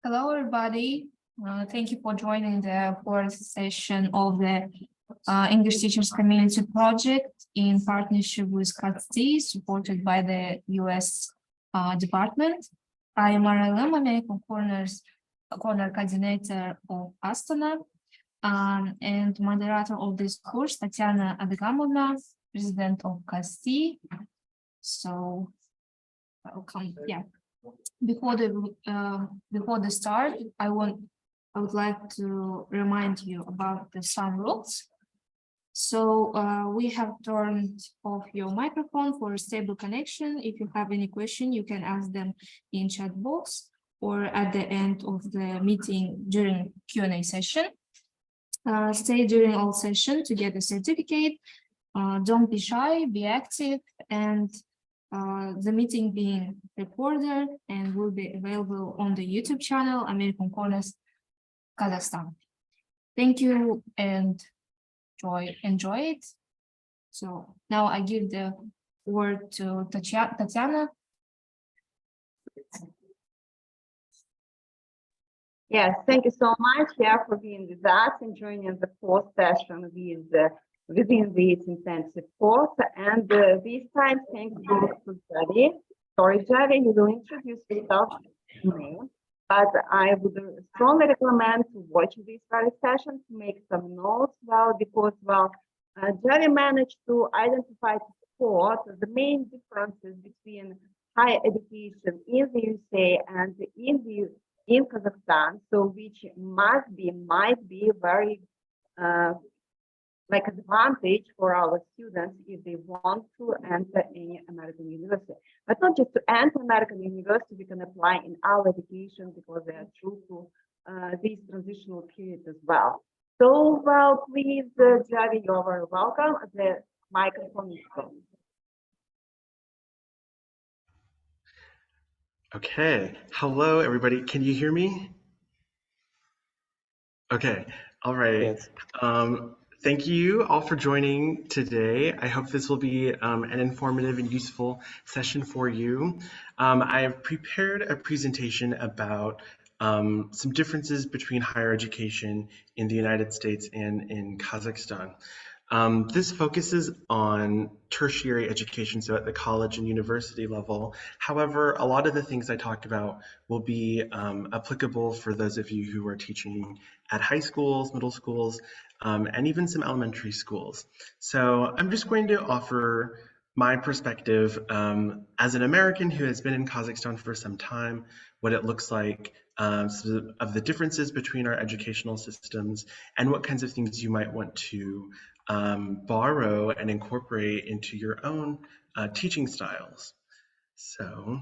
Hello, everybody. Thank you for joining the fourth session of the English Teachers Community Project in partnership with Kazakhstan, supported by the US department. I am RLM, American Corner Coordinator of Astana, and moderator of this course, Tatiana Adagamовna, President of Kazakhstan. So, welcome. Yeah. Before the start, I would like to remind you about some rules. So we have turned off your microphone for a stable connection. If you have any question, you can ask them in chat box or at the end of the meeting during Q&A session. Stay during all session to get a certificate. Don't be shy, be active, and the meeting being recorded and will be available on the YouTube channel, American Corners, Kazakhstan. Thank you and enjoy it. So now I give the word to Tatiana. Yes, thank you so much for being with us and joining the fourth session within this intensive course. And this time, thanks both to Javi. Sorry, Javi, you will introduce yourself to me, but I would strongly recommend to watch this very session to make some notes because Javi managed to identify the main differences between higher education in the USA and in Kazakhstan, so which might be very advantage for our students if they want to enter any American university. But not just to enter American university, we can apply in our education because they are true to this transitional period as well. So, please, Javi, you're very welcome. The microphone is on. Okay, hello everybody. Can you hear me? Okay, all right. Yes. Thank you all for joining today. I hope this will be an informative and useful session for you. I have prepared a presentation about some differences between higher education in the United States and in Kazakhstan. This focuses on tertiary education, so at the college and university level. However, a lot of the things I talked about will be applicable for those of you who are teaching at high schools, middle schools, and even some elementary schools. So I'm just going to offer my perspective as an American who has been in Kazakhstan for some time, what it looks like, so of the differences between our educational systems, and what kinds of things you might want to borrow and incorporate into your own teaching styles. So,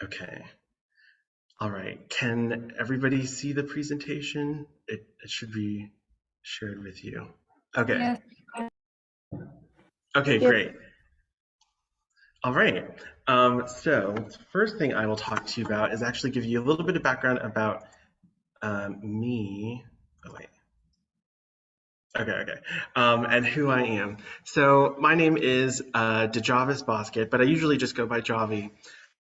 okay. All right, can everybody see the presentation? It should be shared with you. Okay. Yes. Okay, great. All right, so the first thing I will talk to you about is actually give you a little bit of background about me. Oh, wait. Okay. And who I am. So my name is Dejavis Bosket, but I usually just go by Javi.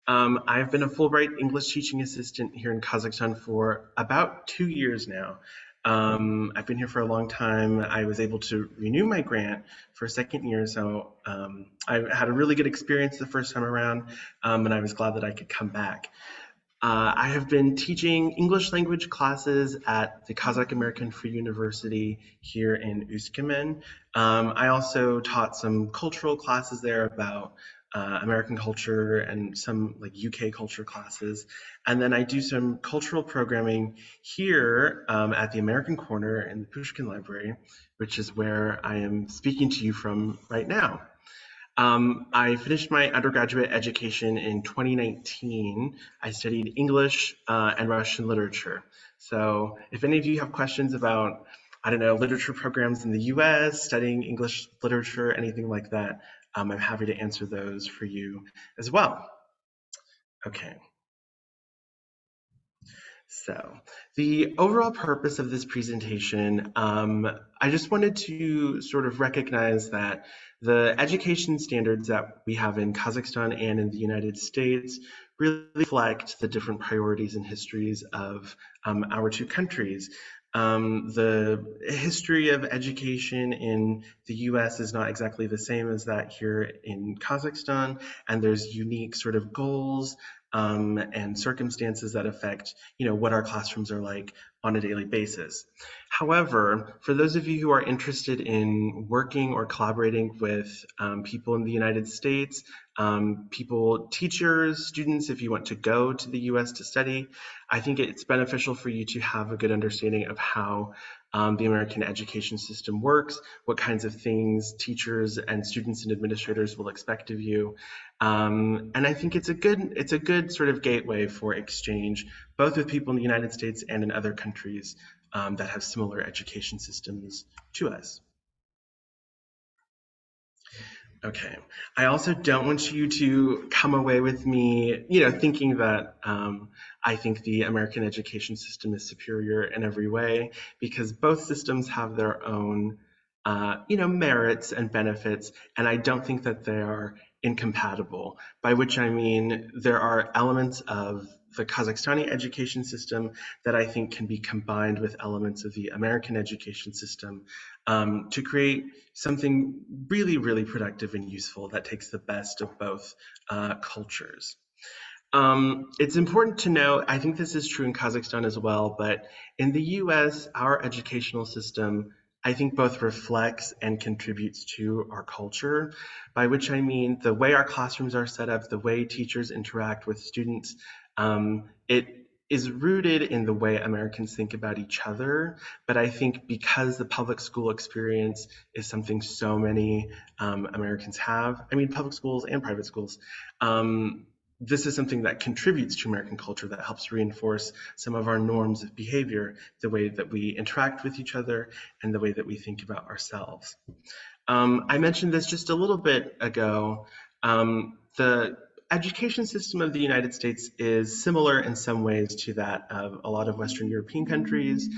I've been a Fulbright English teaching assistant here in Kazakhstan for about 2 years now. I've been here for a long time. I was able to renew my grant for a second year, so I had a really good experience the first time around, and I was glad that I could come back. I have been teaching English language classes at the Kazakh American Free University here in Üsküdar. I also taught some cultural classes there about American culture and some like UK culture classes. And then I do some cultural programming here at the American Corner in the Pushkin Library, which is where I am speaking to you from right now. I finished my undergraduate education in 2019. I studied English and Russian literature. So if any of you have questions about, I don't know, literature programs in the US, studying English literature, anything like that, I'm happy to answer those for you as well. Okay. So the overall purpose of this presentation, I just wanted to sort of recognize that the education standards that we have in Kazakhstan and in the United States really reflect the different priorities and histories of our two countries. The history of education in the US is not exactly the same as that here in Kazakhstan, and there's unique sort of goals and circumstances that affect, what our classrooms are like on a daily basis. However, for those of you who are interested in working or collaborating with people in the United States, teachers, students, if you want to go to the US to study, I think it's beneficial for you to have a good understanding of how the American education system works, what kinds of things teachers and students and administrators will expect of you. And I think it's a good sort of gateway for exchange, both with people in the United States and in other countries that have similar education systems to us. Okay. I also don't want you to come away with me, thinking that I think the American education system is superior in every way, because both systems have their own, merits and benefits, and I don't think that they are incompatible, by which I mean there are elements of the Kazakhstani education system that I think can be combined with elements of the American education system to create something really, really productive and useful that takes the best of both cultures. It's important to note, I think this is true in Kazakhstan as well, but in the US, our educational system, I think both reflects and contributes to our culture, by which I mean the way our classrooms are set up, the way teachers interact with students, it is rooted in the way Americans think about each other. But I think because the public school experience is something so many Americans have, public schools and private schools, this is something that contributes to American culture, that helps reinforce some of our norms of behavior, the way that we interact with each other and the way that we think about ourselves. I mentioned this just a little bit ago. The education system of the United States is similar in some ways to that of a lot of Western European countries,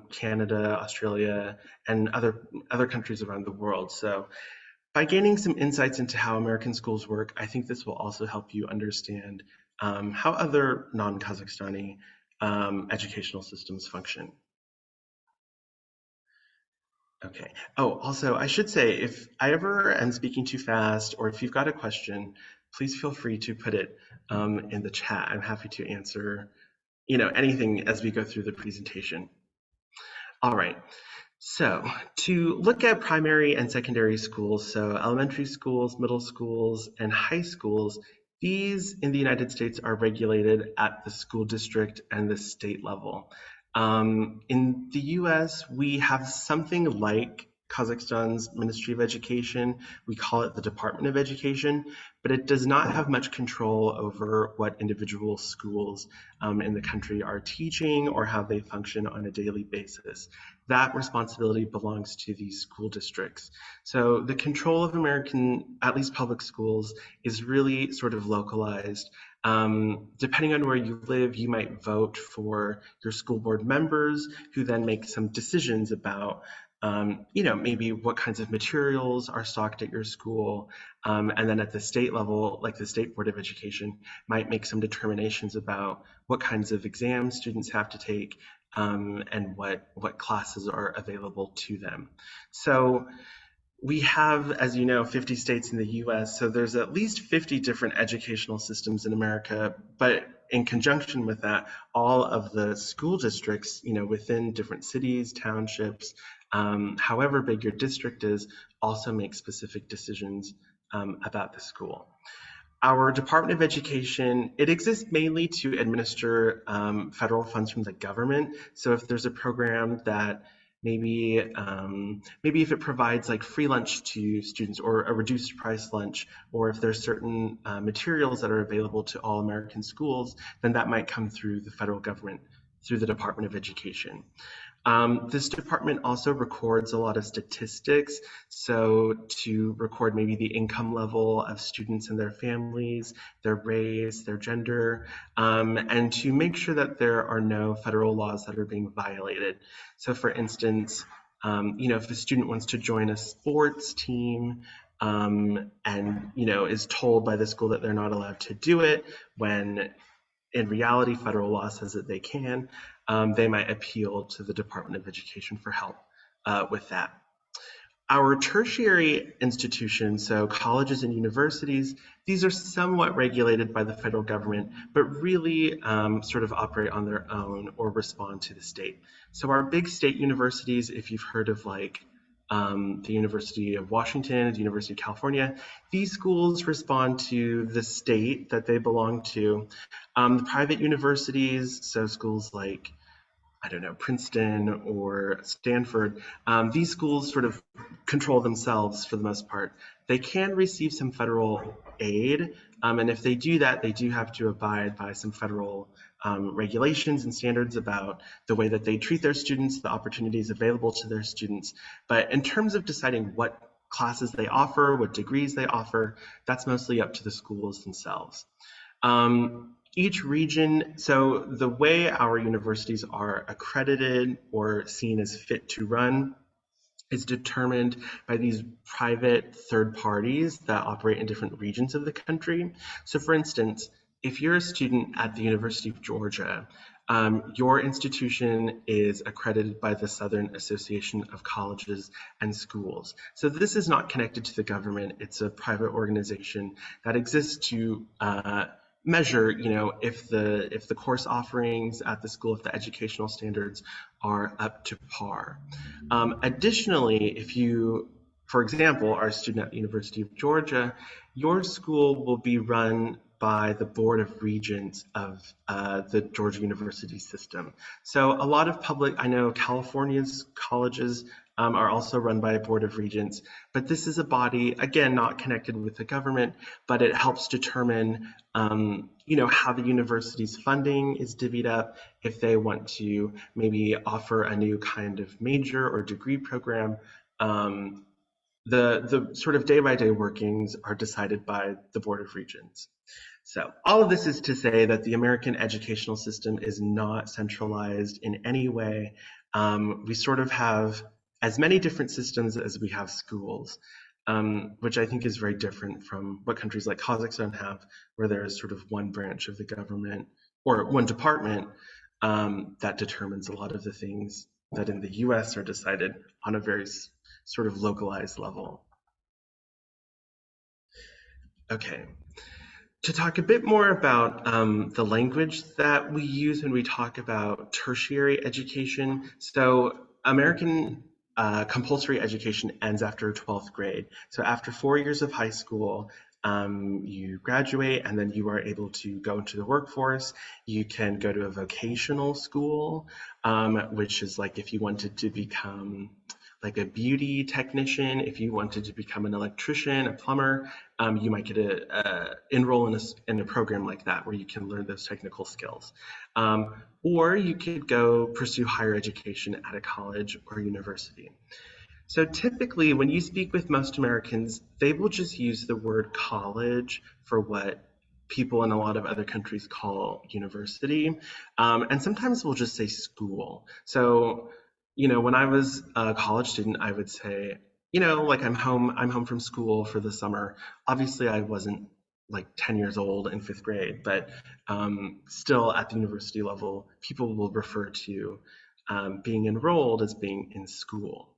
Canada, Australia, and other countries around the world. So by gaining some insights into how American schools work, I think this will also help you understand how other non-Kazakhstani educational systems function. Okay. Oh, also, I should say, if I ever am speaking too fast, or if you've got a question, please feel free to put it in the chat. I'm happy to answer, anything as we go through the presentation. All right. So to look at primary and secondary schools, so elementary schools, middle schools, and high schools, these in the United States are regulated at the school district and the state level. In the US, we have something like Kazakhstan's Ministry of Education. We call it the Department of Education, but it does not have much control over what individual schools in the country are teaching or how they function on a daily basis. That responsibility belongs to these school districts. So the control of American, at least public schools, is really sort of localized. Depending on where you live, you might vote for your school board members, who then make some decisions about maybe what kinds of materials are stocked at your school. And then at the state level, like the State Board of Education, might make some determinations about what kinds of exams students have to take and what classes are available to them. So we have, as you know, 50 states in the US, so there's at least 50 different educational systems in America, but in conjunction with that, all of the school districts, within different cities, townships, however big your district is, also make specific decisions about the school. Our Department of Education, it exists mainly to administer federal funds from the government. So if there's a program that maybe if it provides like free lunch to students or a reduced price lunch, or if there's certain materials that are available to all American schools, then that might come through the federal government, through the Department of Education. This department also records a lot of statistics, so to record maybe the income level of students and their families, their race, their gender, and to make sure that there are no federal laws that are being violated. So for instance, if a student wants to join a sports team, and is told by the school that they're not allowed to do it, when in reality federal law says that they can, they might appeal to the Department of Education for help with that. Our tertiary institutions, so colleges and universities, these are somewhat regulated by the federal government, but really sort of operate on their own or respond to the state. So our big state universities, if you've heard of like the University of Washington, the University of California, these schools respond to the state that they belong to. The private universities, so schools like, I don't know, Princeton or Stanford, these schools sort of control themselves for the most part. They can receive some federal aid, and if they do that, they do have to abide by some federal regulations and standards about the way that they treat their students, the opportunities available to their students. But in terms of deciding what classes they offer, what degrees they offer, that's mostly up to the schools themselves. Each region, so the way our universities are accredited or seen as fit to run is determined by these private third parties that operate in different regions of the country. So for instance, if you're a student at the University of Georgia, your institution is accredited by the Southern Association of Colleges and Schools. So this is not connected to the government. It's a private organization that exists to measure, if the course offerings at the school, if the educational standards are up to par. Additionally, if you, for example, are a student at the University of Georgia, your school will be run by the Board of Regents of the Georgia University system. So a lot of I know California's colleges are also run by a Board of Regents, but this is a body, again, not connected with the government, but it helps determine, how the university's funding is divvied up, if they want to maybe offer a new kind of major or degree program. The sort of day-by-day workings are decided by the Board of Regents. So all of this is to say that the American educational system is not centralized in any way. We sort of have as many different systems as we have schools, which I think is very different from what countries like Kazakhstan have, where there is sort of one branch of the government or one department that determines a lot of the things that in the US are decided on a very sort of localized level. Okay. To talk a bit more about the language that we use when we talk about tertiary education. So American compulsory education ends after 12th grade. So after 4 years of high school, you graduate and then you are able to go into the workforce. You can go to a vocational school, which is like if you wanted to become like a beauty technician, if you wanted to become an electrician, a plumber, you might get enroll in a program like that where you can learn those technical skills. Or you could go pursue higher education at a college or university. So typically when you speak with most Americans, they will just use the word college for what people in a lot of other countries call university. And sometimes we'll just say school. So when I was a college student, I would say, like I'm home from school for the summer. Obviously, I wasn't like 10 years old in 5th grade, but still at the university level, people will refer to being enrolled as being in school.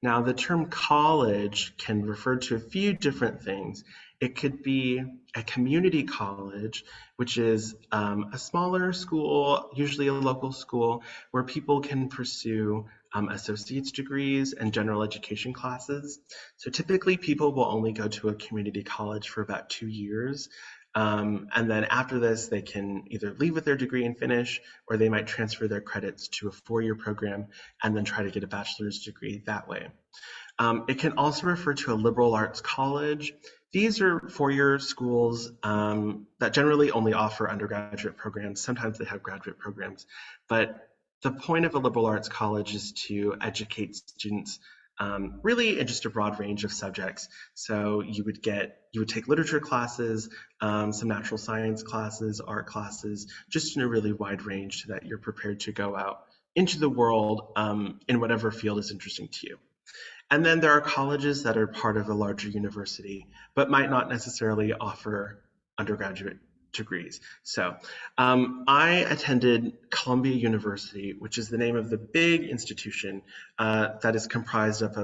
Now, the term college can refer to a few different things. It could be a community college, which is a smaller school, usually a local school, where people can pursue associate's degrees and general education classes. So typically people will only go to a community college for about 2 years. And then after this, they can either leave with their degree and finish, or they might transfer their credits to a 4-year program and then try to get a bachelor's degree that way. It can also refer to a liberal arts college. These are 4-year schools that generally only offer undergraduate programs. Sometimes they have graduate programs, but the point of a liberal arts college is to educate students really in just a broad range of subjects. So you would take literature classes, some natural science classes, art classes, just in a really wide range so that you're prepared to go out into the world in whatever field is interesting to you. And then there are colleges that are part of a larger university, but might not necessarily offer undergraduate degrees. So I attended Columbia University, which is the name of the big institution that is comprised of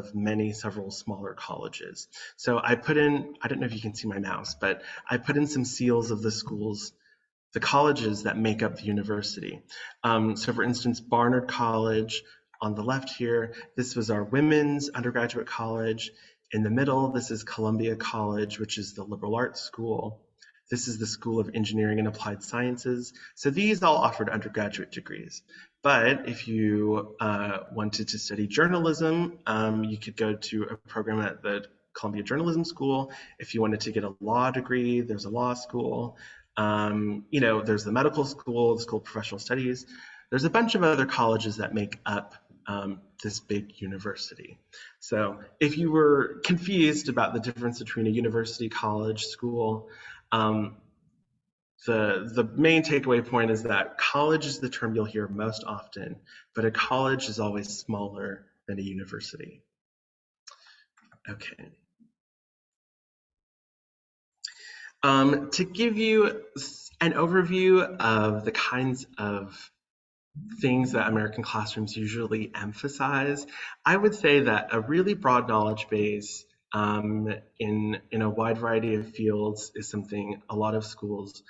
several smaller colleges. So I don't know if you can see my mouse, but I put in some seals of the colleges that make up the university. So for instance, Barnard College, on the left here, this was our women's undergraduate college. In the middle, this is Columbia College, which is the liberal arts school. This is the School of Engineering and Applied Sciences. So these all offered undergraduate degrees. But if you wanted to study journalism, you could go to a program at the Columbia Journalism School. If you wanted to get a law degree, there's a law school. There's the medical school, the School of Professional Studies. There's a bunch of other colleges that make up this big university. So if you were confused about the difference between a university, college, school, the main takeaway point is that college is the term you'll hear most often, but a college is always smaller than a university. Okay. To give you an overview of the kinds of things that American classrooms usually emphasize, I would say that a really broad knowledge base in a wide variety of fields is something a lot of schools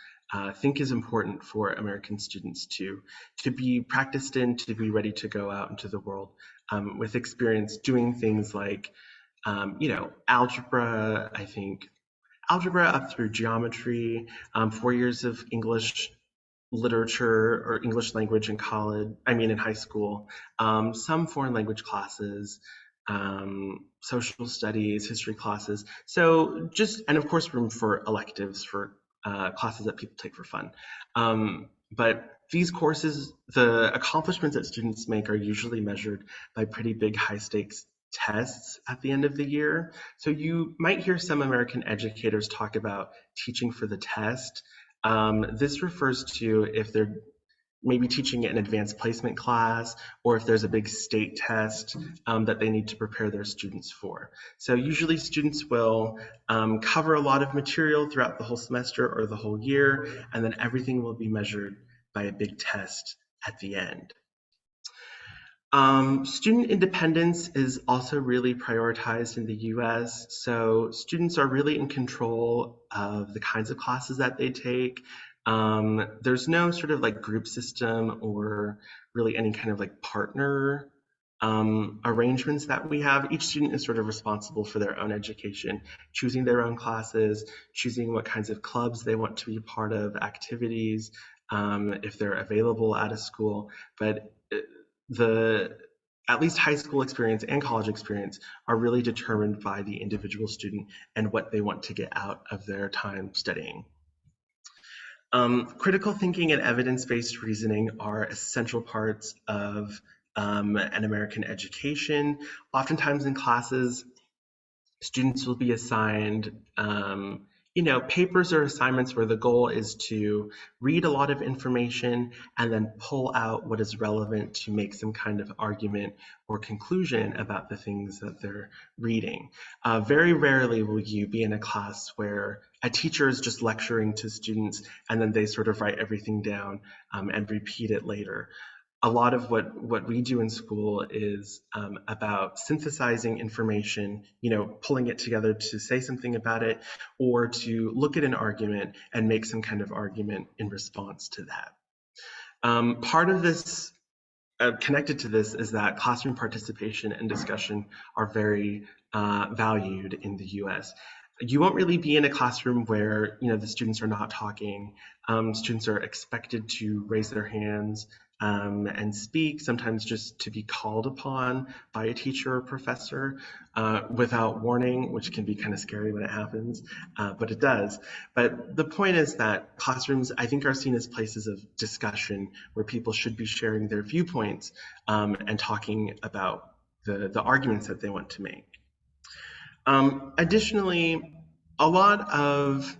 think is important for American students to be practiced in, to be ready to go out into the world with experience doing things like, algebra, I think, algebra up through geometry, 4 years of English literature or English language in high school, some foreign language classes, social studies, history classes. So and of course room for electives for classes that people take for fun. But these courses, the accomplishments that students make are usually measured by pretty big high stakes tests at the end of the year. So you might hear some American educators talk about teaching for the test. This refers to if they're maybe teaching an advanced placement class, or if there's a big state test that they need to prepare their students for. So usually students will cover a lot of material throughout the whole semester or the whole year, and then everything will be measured by a big test at the end. Student independence is also really prioritized in the US. So students are really in control of the kinds of classes that they take. There's no sort of like group system or really any kind of like partner arrangements that we have. Each student is sort of responsible for their own education, choosing their own classes, choosing what kinds of clubs they want to be part of, activities, if they're available at a school. But at least high school experience and college experience are really determined by the individual student and what they want to get out of their time studying. Critical thinking and evidence-based reasoning are essential parts of an American education. Oftentimes in classes, students will be assigned papers or assignments where the goal is to read a lot of information and then pull out what is relevant to make some kind of argument or conclusion about the things that they're reading. Very rarely will you be in a class where a teacher is just lecturing to students and then they sort of write everything down and repeat it later. A lot of what we do in school is about synthesizing information, pulling it together to say something about it, or to look at an argument and make some kind of argument in response to that. Part of this, connected to this, is that classroom participation and discussion are very valued in the US. You won't really be in a classroom where the students are not talking. Students are expected to raise their hands, and speak, sometimes just to be called upon by a teacher or professor without warning, which can be kind of scary when it happens, but it does. But the point is that classrooms, I think, are seen as places of discussion where people should be sharing their viewpoints and talking about the arguments that they want to make. Additionally, a lot of,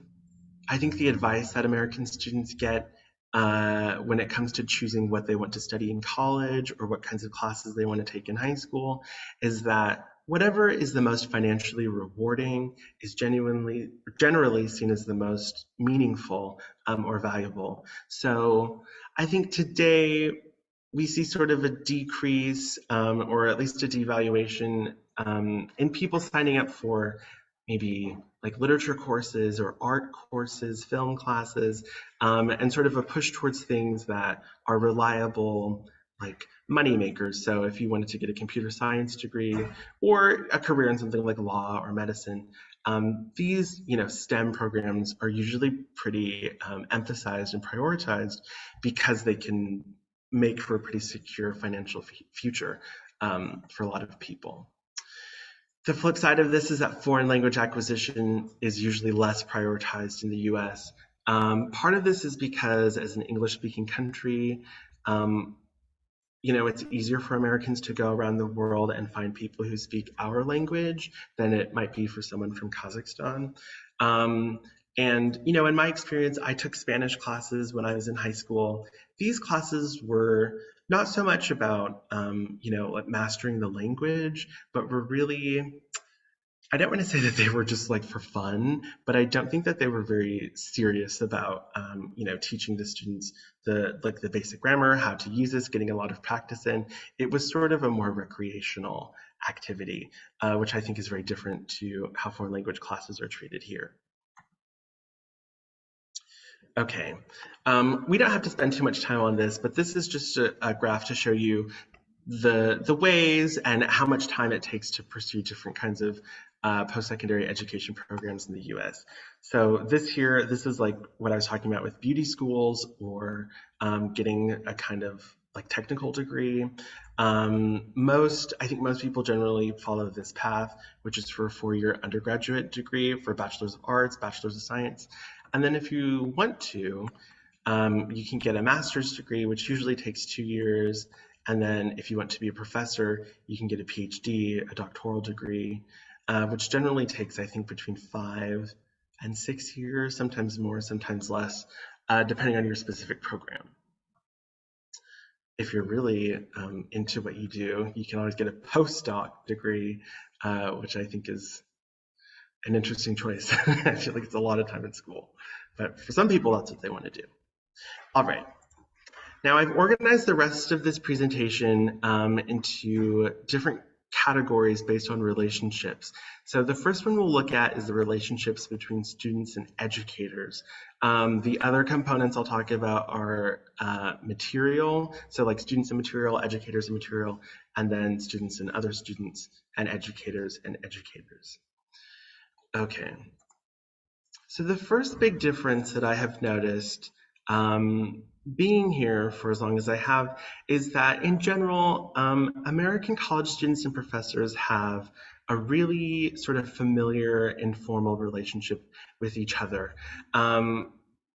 I think, the advice that American students get when it comes to choosing what they want to study in college or what kinds of classes they want to take in high school is that whatever is the most financially rewarding is generally seen as the most meaningful or valuable. So I think today we see sort of a decrease or at least a devaluation in people signing up for maybe like literature courses or art courses, film classes, and sort of a push towards things that are reliable, like money makers. So if you wanted to get a computer science degree or a career in something like law or medicine, these STEM programs are usually pretty emphasized and prioritized because they can make for a pretty secure financial future for a lot of people. The flip side of this is that foreign language acquisition is usually less prioritized in the US. Part of this is because as an English-speaking country, it's easier for Americans to go around the world and find people who speak our language than it might be for someone from Kazakhstan. And in my experience, I took Spanish classes when I was in high school. These classes were not so much about, mastering the language, but were really, I don't want to say that they were just like for fun, but I don't think that they were very serious about, teaching the students the basic grammar, how to use this, getting a lot of practice in. It was sort of a more recreational activity, which I think is very different to how foreign language classes are treated here. Okay, we don't have to spend too much time on this, but this is just a graph to show you the ways and how much time it takes to pursue different kinds of post-secondary education programs in the US. So this is like what I was talking about with beauty schools or getting a kind of like technical degree. I think most people generally follow this path, which is for a 4-year undergraduate degree for Bachelor's of Arts, Bachelor's of Science. And then if you want to, you can get a master's degree, which usually takes 2 years. And then if you want to be a professor, you can get a PhD, a doctoral degree, which generally takes, I think, between 5 and 6 years, sometimes more, sometimes less, depending on your specific program. If you're really into what you do, you can always get a postdoc degree, which I think is an interesting choice. I feel like it's a lot of time in school, but for some people, that's what they want to do. All right. Now I've organized the rest of this presentation into different categories based on relationships. So the first one we'll look at is the relationships between students and educators. The other components I'll talk about are material, so like students and material, educators and material, and then students and other students, and educators and educators. Okay, so the first big difference that I have noticed being here for as long as I have is that in general, American college students and professors have a really sort of familiar, informal relationship with each other.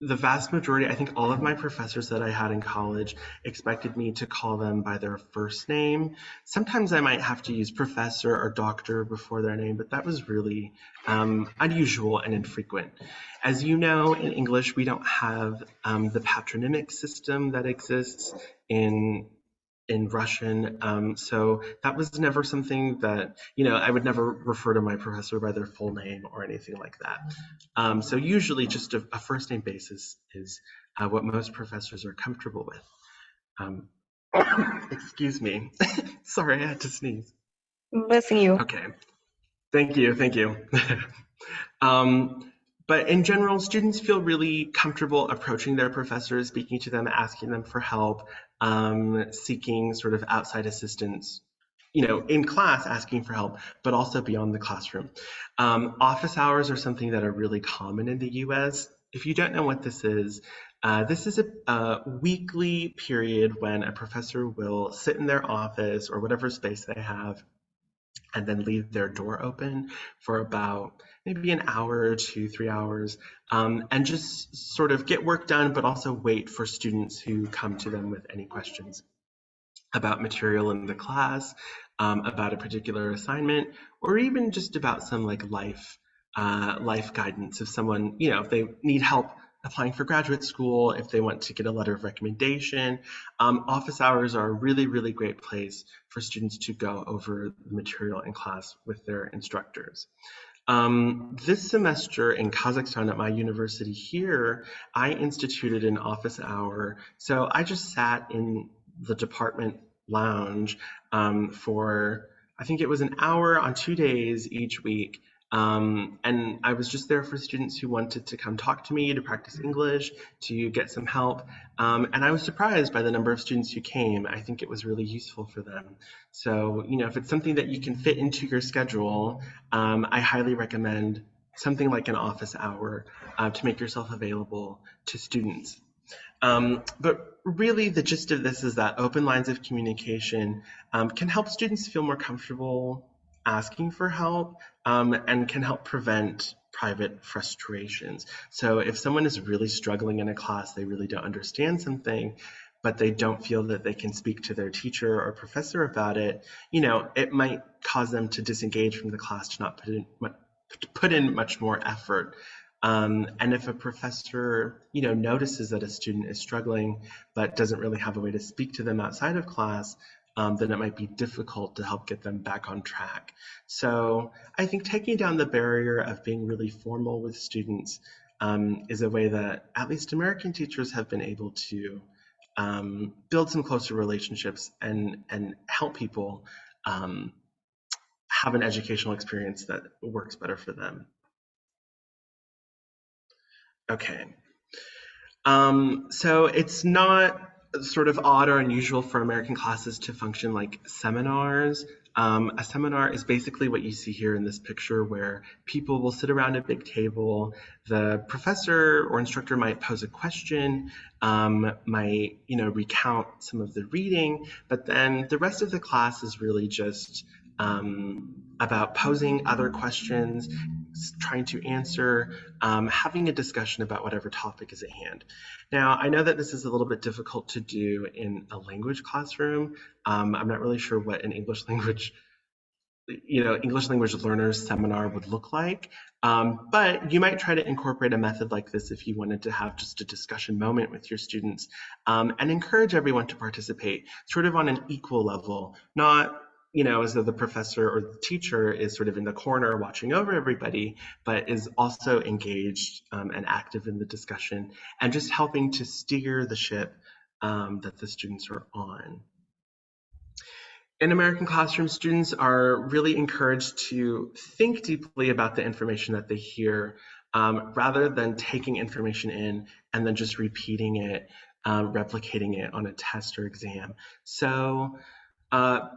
The vast majority, I think all of my professors that I had in college expected me to call them by their first name. Sometimes I might have to use professor or doctor before their name, but that was really unusual and infrequent. As you know, in English, we don't have the patronymic system that exists in Russian. So that was never something that, I would never refer to my professor by their full name or anything like that. So usually just a first name basis is what most professors are comfortable with. Excuse me. Sorry, I had to sneeze. Blessing you. Okay. Thank you. But in general, students feel really comfortable approaching their professors, speaking to them, asking them for help, seeking sort of outside assistance, in class asking for help, but also beyond the classroom. Office hours are something that are really common in the US. If you don't know what this is, This is a weekly period when a professor will sit in their office or whatever space they have and then leave their door open for about maybe an hour to 3 hours, and just sort of get work done, but also wait for students who come to them with any questions about material in the class, about a particular assignment, or even just about some like life guidance. If someone, if they need help applying for graduate school, if they want to get a letter of recommendation, office hours are a really, really great place for students to go over the material in class with their instructors. This semester in Kazakhstan at my university here, I instituted an office hour. So I just sat in the department lounge for, I think it was an hour on 2 days each week. And I was just there for students who wanted to come talk to me, to practice English, to get some help. And I was surprised by the number of students who came. I think it was really useful for them. So, if it's something that you can fit into your schedule, I highly recommend something like an office hour to make yourself available to students. But really, the gist of this is that open lines of communication can help students feel more comfortable asking for help, and can help prevent private frustrations. So if someone is really struggling in a class, they really don't understand something, but they don't feel that they can speak to their teacher or professor about it, it might cause them to disengage from the class, to not put in much more effort. And if a professor, notices that a student is struggling but doesn't really have a way to speak to them outside of class, then it might be difficult to help get them back on track. So I think taking down the barrier of being really formal with students is a way that at least American teachers have been able to build some closer relationships and help people have an educational experience that works better for them. Okay. So it's not sort of odd or unusual for American classes to function like seminars. A seminar is basically what you see here in this picture, where people will sit around a big table. The professor or instructor might pose a question, might recount some of the reading, but then the rest of the class is really just about posing other questions, trying to answer, having a discussion about whatever topic is at hand. Now, I know that this is a little bit difficult to do in a language classroom. I'm not really sure what an English language learners seminar would look like. But you might try to incorporate a method like this if you wanted to have just a discussion moment with your students, and encourage everyone to participate sort of on an equal level, not as though the professor or the teacher is sort of in the corner watching over everybody, but is also engaged and active in the discussion and just helping to steer the ship that the students are on. In American classrooms, students are really encouraged to think deeply about the information that they hear, rather than taking information in and then just repeating it, replicating it on a test or exam. So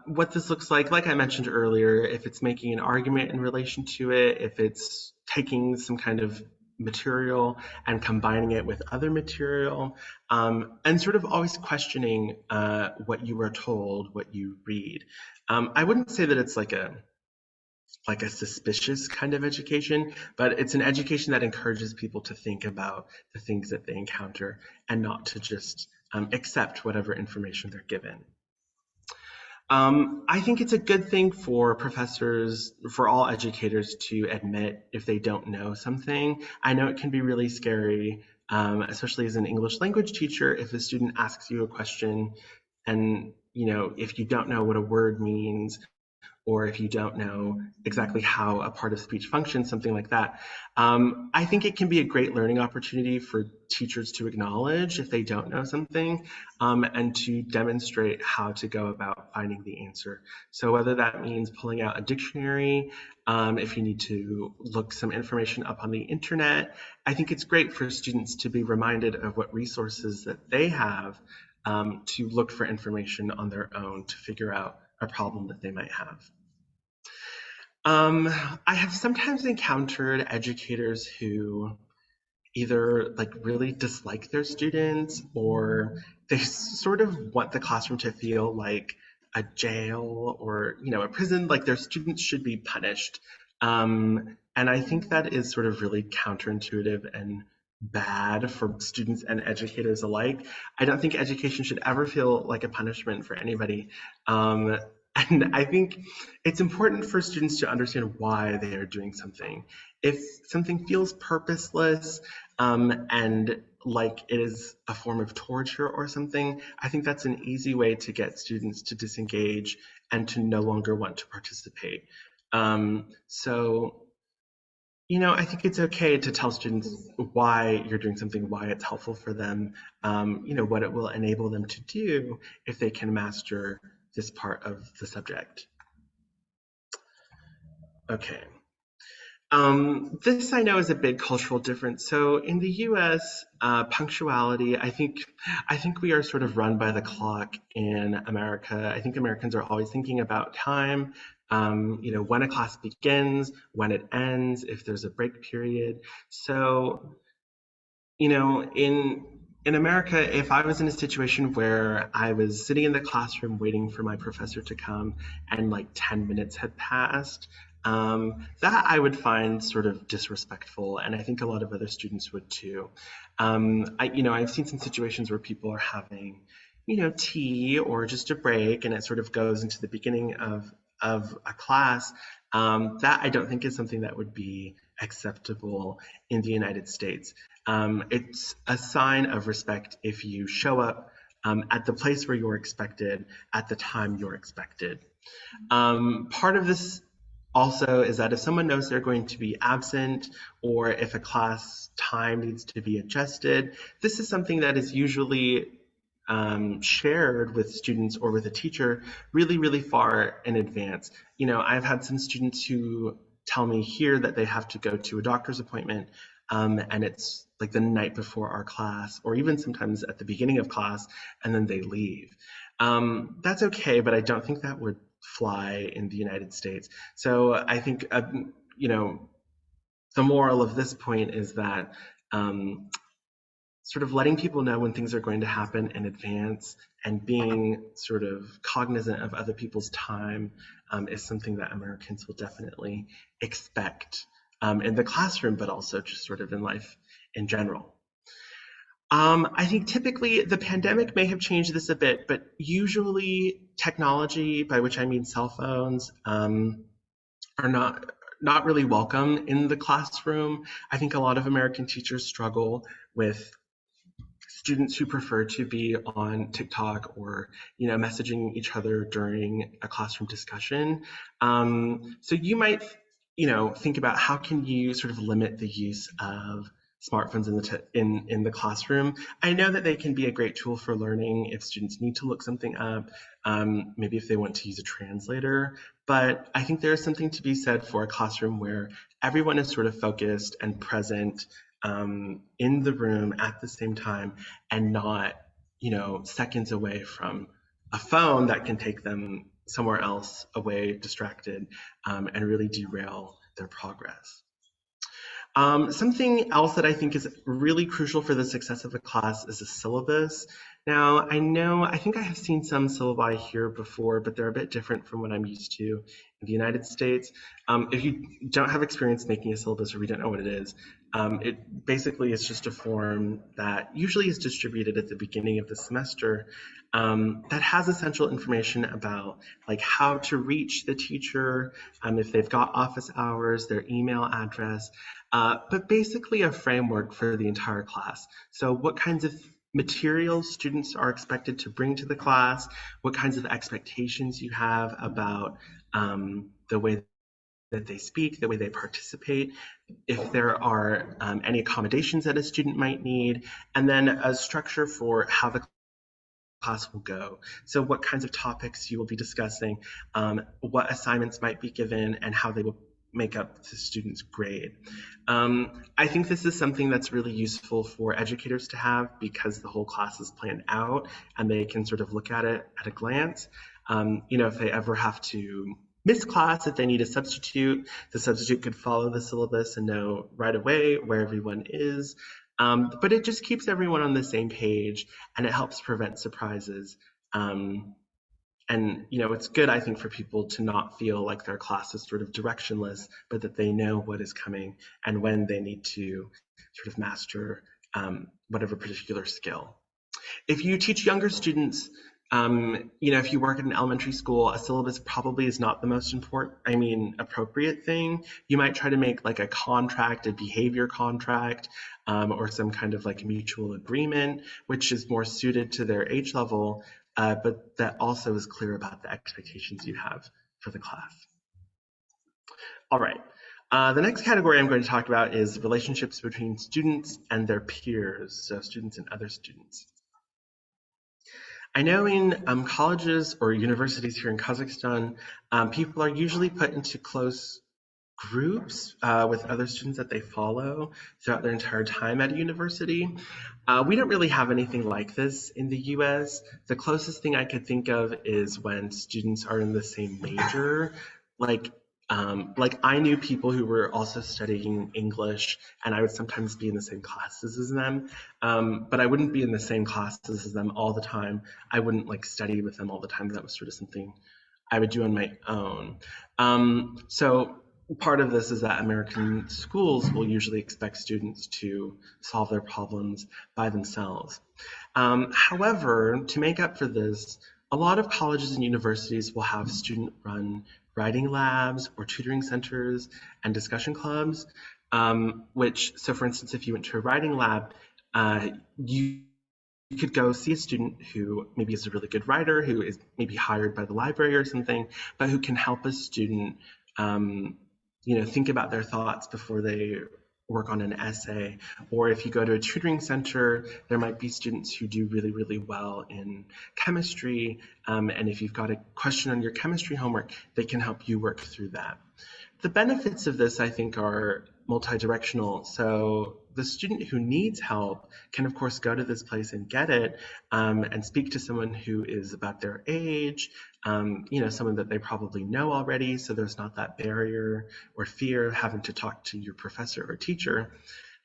what this looks like I mentioned earlier, if it's making an argument in relation to it, if it's taking some kind of material and combining it with other material, and sort of always questioning what you were told, what you read. I wouldn't say that it's like a suspicious kind of education, but it's an education that encourages people to think about the things that they encounter and not to just accept whatever information they're given. I think it's a good thing for professors, for all educators, to admit if they don't know something. I know it can be really scary, especially as an English language teacher, if a student asks you a question and, if you don't know what a word means, or if you don't know exactly how a part of speech functions, something like that. I think it can be a great learning opportunity for teachers to acknowledge if they don't know something, and to demonstrate how to go about finding the answer. So whether that means pulling out a dictionary, if you need to look some information up on the internet, I think it's great for students to be reminded of what resources that they have to look for information on their own to figure out a problem that they might have. I have sometimes encountered educators who either like really dislike their students, or they sort of want the classroom to feel like a jail or, you know, a prison, like their students should be punished. And I think that is sort of really counterintuitive and bad for students and educators alike. I don't think education should ever feel like a punishment for anybody. And I think it's important for students to understand why they are doing something. If something feels purposeless, and like it is a form of torture or something, I think that's an easy way to get students to disengage and to no longer want to participate. So, you know, I think it's okay to tell students why you're doing something, why it's helpful for them, you know, what it will enable them to do if they can master this part of the subject. Okay. This I know is a big cultural difference. So in the US, punctuality, I think we are sort of run by the clock in America. I think Americans are always thinking about time, you know, when a class begins, when it ends, if there's a break period. So, you know, in America, if I was in a situation where I was sitting in the classroom waiting for my professor to come and like 10 minutes had passed, that I would find sort of disrespectful, and I think a lot of other students would too. You know, I've seen some situations where people are having, you know, tea or just a break, and it sort of goes into the beginning of a class. That I don't think is something that would be acceptable in the United States. It's a sign of respect if you show up at the place where you're expected, at the time you're expected. Part of this also is that if someone knows they're going to be absent, or if a class time needs to be adjusted, this is something that is usually shared with students or with a teacher really, really far in advance. You know, I've had some students who tell me here that they have to go to a doctor's appointment, and it's like the night before our class, or even sometimes at the beginning of class, and then they leave. That's okay, but I don't think that would fly in the United States. So I think, you know, the moral of this point is that sort of letting people know when things are going to happen in advance and being sort of cognizant of other people's time is something that Americans will definitely expect in the classroom, but also just sort of in life in general. I think typically the pandemic may have changed this a bit, but usually technology, by which I mean cell phones, are not really welcome in the classroom. I think a lot of American teachers struggle with students who prefer to be on TikTok or, you know, messaging each other during a classroom discussion. So you might, you know, think about how can you sort of limit the use of smartphones in the classroom. I know that they can be a great tool for learning if students need to look something up, maybe if they want to use a translator, but I think there's something to be said for a classroom where everyone is sort of focused and present in the room at the same time, and not, you know, seconds away from a phone that can take them somewhere else away, distracted, and really derail their progress. Something else that I think is really crucial for the success of a class is a syllabus. Now, I think I have seen some syllabi here before, but they're a bit different from what I'm used to in the United States. If you don't have experience making a syllabus, or we don't know what it is, it basically is just a form that usually is distributed at the beginning of the semester that has essential information about like how to reach the teacher, if they've got office hours, their email address, but basically a framework for the entire class. So what kinds of materials students are expected to bring to the class, what kinds of expectations you have about the way that they speak, the way they participate, if there are any accommodations that a student might need, and then a structure for how the class will go. So what kinds of topics you will be discussing, what assignments might be given, and how they will make up the student's grade. I think this is something that's really useful for educators to have because the whole class is planned out and they can sort of look at it at a glance. You know, if they ever have to miss class, if they need a substitute, the substitute could follow the syllabus and know right away where everyone is. But it just keeps everyone on the same page, and it helps prevent surprises. And it's good, I think, for people to not feel like their class is sort of directionless, but that they know what is coming and when they need to sort of master whatever particular skill. If you teach younger students, if you work at an elementary school, a syllabus probably is not the most appropriate thing. You might try to make like a contract, a behavior contract, or some kind of like mutual agreement, which is more suited to their age level, but that also is clear about the expectations you have for the class. All right. The next category I'm going to talk about is relationships between students and their peers, so students and other students. I know in colleges or universities here in Kazakhstan, people are usually put into close groups with other students that they follow throughout their entire time at a university. We don't really have anything like this in the US. The closest thing I could think of is when students are in the same major, like I knew people who were also studying English, and I would sometimes be in the same classes as them, but I wouldn't be in the same classes as them all the time. I wouldn't like study with them all the time. That was sort of something I would do on my own. So part of this is that American schools will usually expect students to solve their problems by themselves. However, to make up for this, a lot of colleges and universities will have student-run writing labs or tutoring centers and discussion clubs, so for instance, if you went to a writing lab, you could go see a student who maybe is a really good writer, who is maybe hired by the library or something, but who can help a student think about their thoughts before they work on an essay. Or if you go to a tutoring center, there might be students who do really, really well in chemistry. And if you've got a question on your chemistry homework, they can help you work through that. The benefits of this, I think, are multi-directional. So the student who needs help can, of course, go to this place and get it, and speak to someone who is about their age, someone that they probably know already, so there's not that barrier or fear of having to talk to your professor or teacher.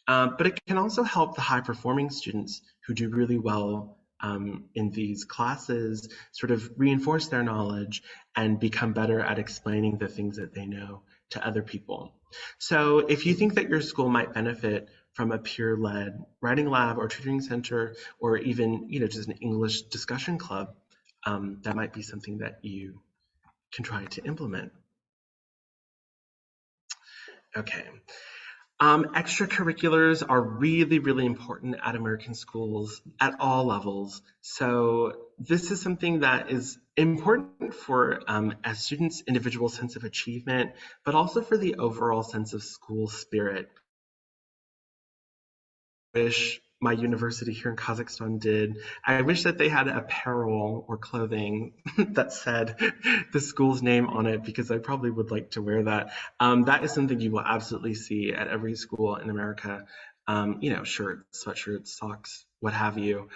But it can also help the high-performing students who do really well in these classes sort of reinforce their knowledge and become better at explaining the things that they know to other people. So if you think that your school might benefit from a peer-led writing lab or tutoring center, or even just an English discussion club, that might be something that you can try to implement. Okay. Extracurriculars are really, really important at American schools at all levels. So this is something that is important for a student's individual sense of achievement, but also for the overall sense of school spirit. Wish my university here in Kazakhstan did. I wish that they had apparel or clothing that said the school's name on it, because I probably would like to wear that. That is something you will absolutely see at every school in America. Shirts, sweatshirts, socks, what have you.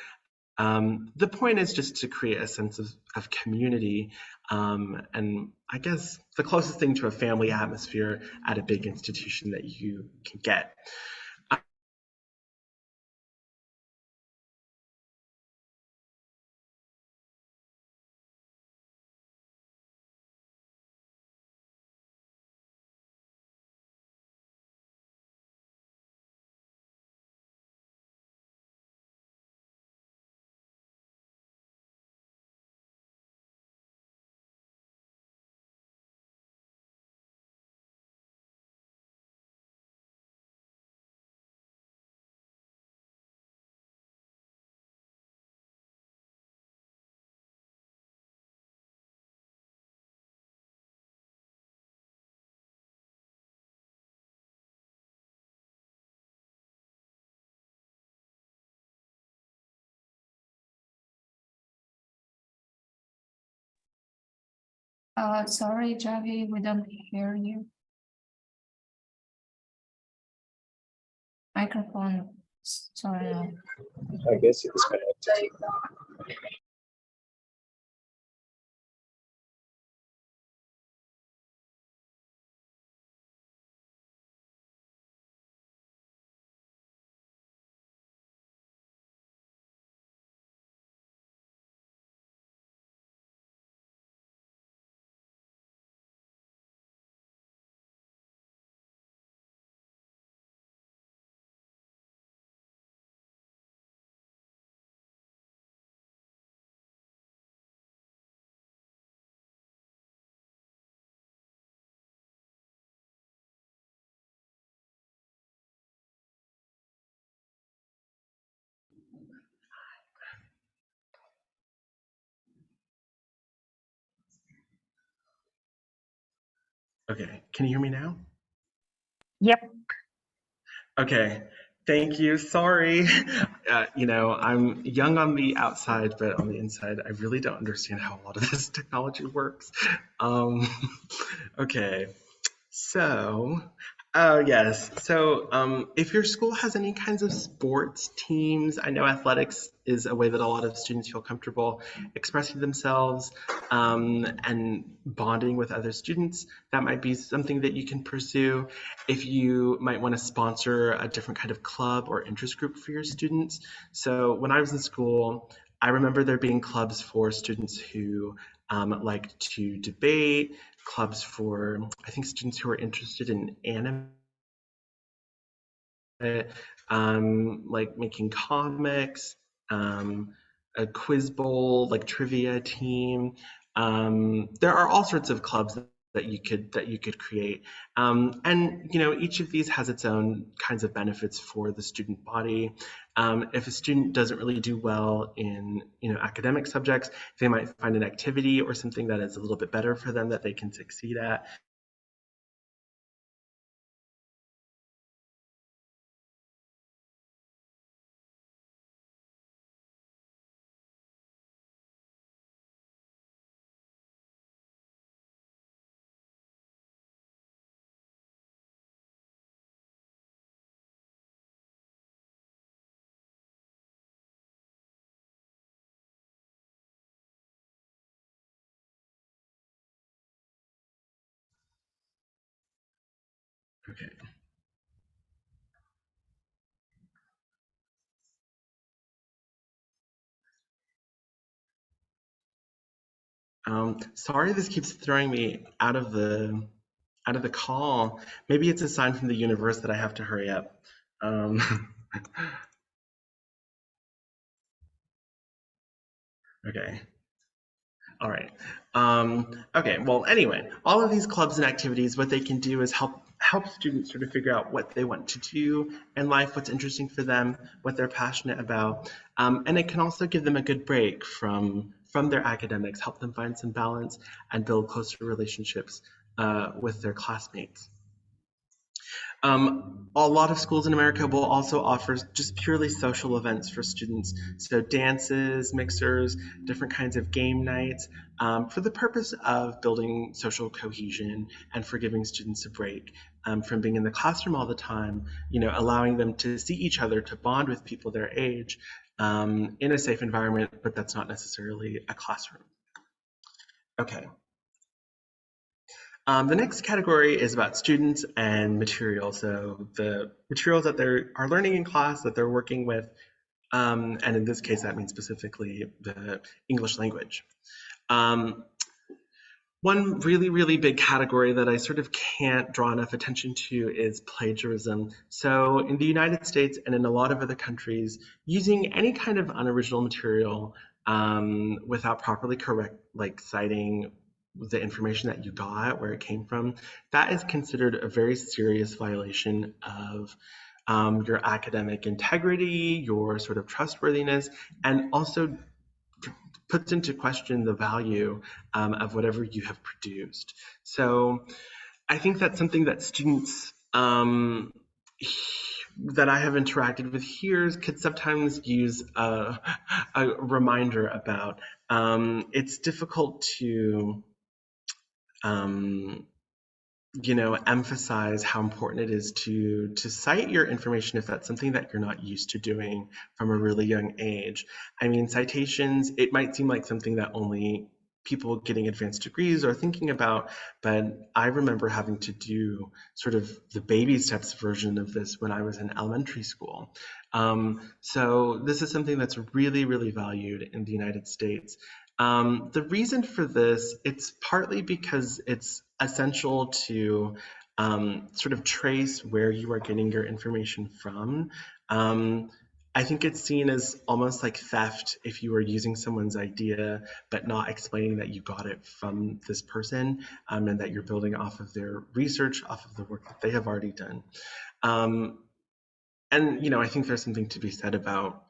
The point is just to create a sense of community, and I guess the closest thing to a family atmosphere at a big institution that you can get. Sorry, Javi, we don't hear you. Microphone, sorry. I guess it is connected. Okay, can you hear me now? Yep. Okay, thank you. Sorry. I'm young on the outside, but on the inside, I really don't understand how a lot of this technology works. Um, okay. So, oh yes. So, if your school has any kinds of sports teams, I know athletics is a way that a lot of students feel comfortable expressing themselves and bonding with other students. That might be something that you can pursue. If you might want to sponsor a different kind of club or interest group for your students. So, when I was in school, I remember there being clubs for students who liked to debate, clubs for, I think, students who are interested in anime, like making comics, a quiz bowl, like trivia team. There are all sorts of clubs that you could create, and each of these has its own kinds of benefits for the student body. If a student doesn't really do well in academic subjects, they might find an activity or something that is a little bit better for them that they can succeed at. Okay. Sorry, this keeps throwing me out of the call. Maybe it's a sign from the universe that I have to hurry up. Um, okay. All right. Okay. Well, anyway, all of these clubs and activities, what they can do is help students sort of figure out what they want to do in life, what's interesting for them, what they're passionate about, and it can also give them a good break from their academics, help them find some balance and build closer relationships with their classmates. A lot of schools in America will also offer just purely social events for students. So dances, mixers, different kinds of game nights, for the purpose of building social cohesion and for giving students a break from being in the classroom all the time, allowing them to see each other, to bond with people their age in a safe environment, but that's not necessarily a classroom. Okay. The next category is about students and materials. So the materials that they are learning in class, that they're working with, and in this case, that means specifically the English language. One really, really big category that I sort of can't draw enough attention to is plagiarism. So in the United States and in a lot of other countries, using any kind of unoriginal material without properly citing the information that you got, where it came from, that is considered a very serious violation of your academic integrity, your sort of trustworthiness, and also puts into question the value of whatever you have produced. So I think that's something that students that I have interacted with here could sometimes use a reminder about. It's difficult to um, emphasize how important it is to cite your information if that's something that you're not used to doing from a really young age. I mean, citations, it might seem like something that only people getting advanced degrees are thinking about, but I remember having to do sort of the baby steps version of this when I was in elementary school. So this is something that's really, really valued in the United States. The reason for this, it's partly because it's essential to sort of trace where you are getting your information from. I think it's seen as almost like theft if you are using someone's idea but not explaining that you got it from this person and that you're building off of their research, off of the work that they have already done. And I think there's something to be said about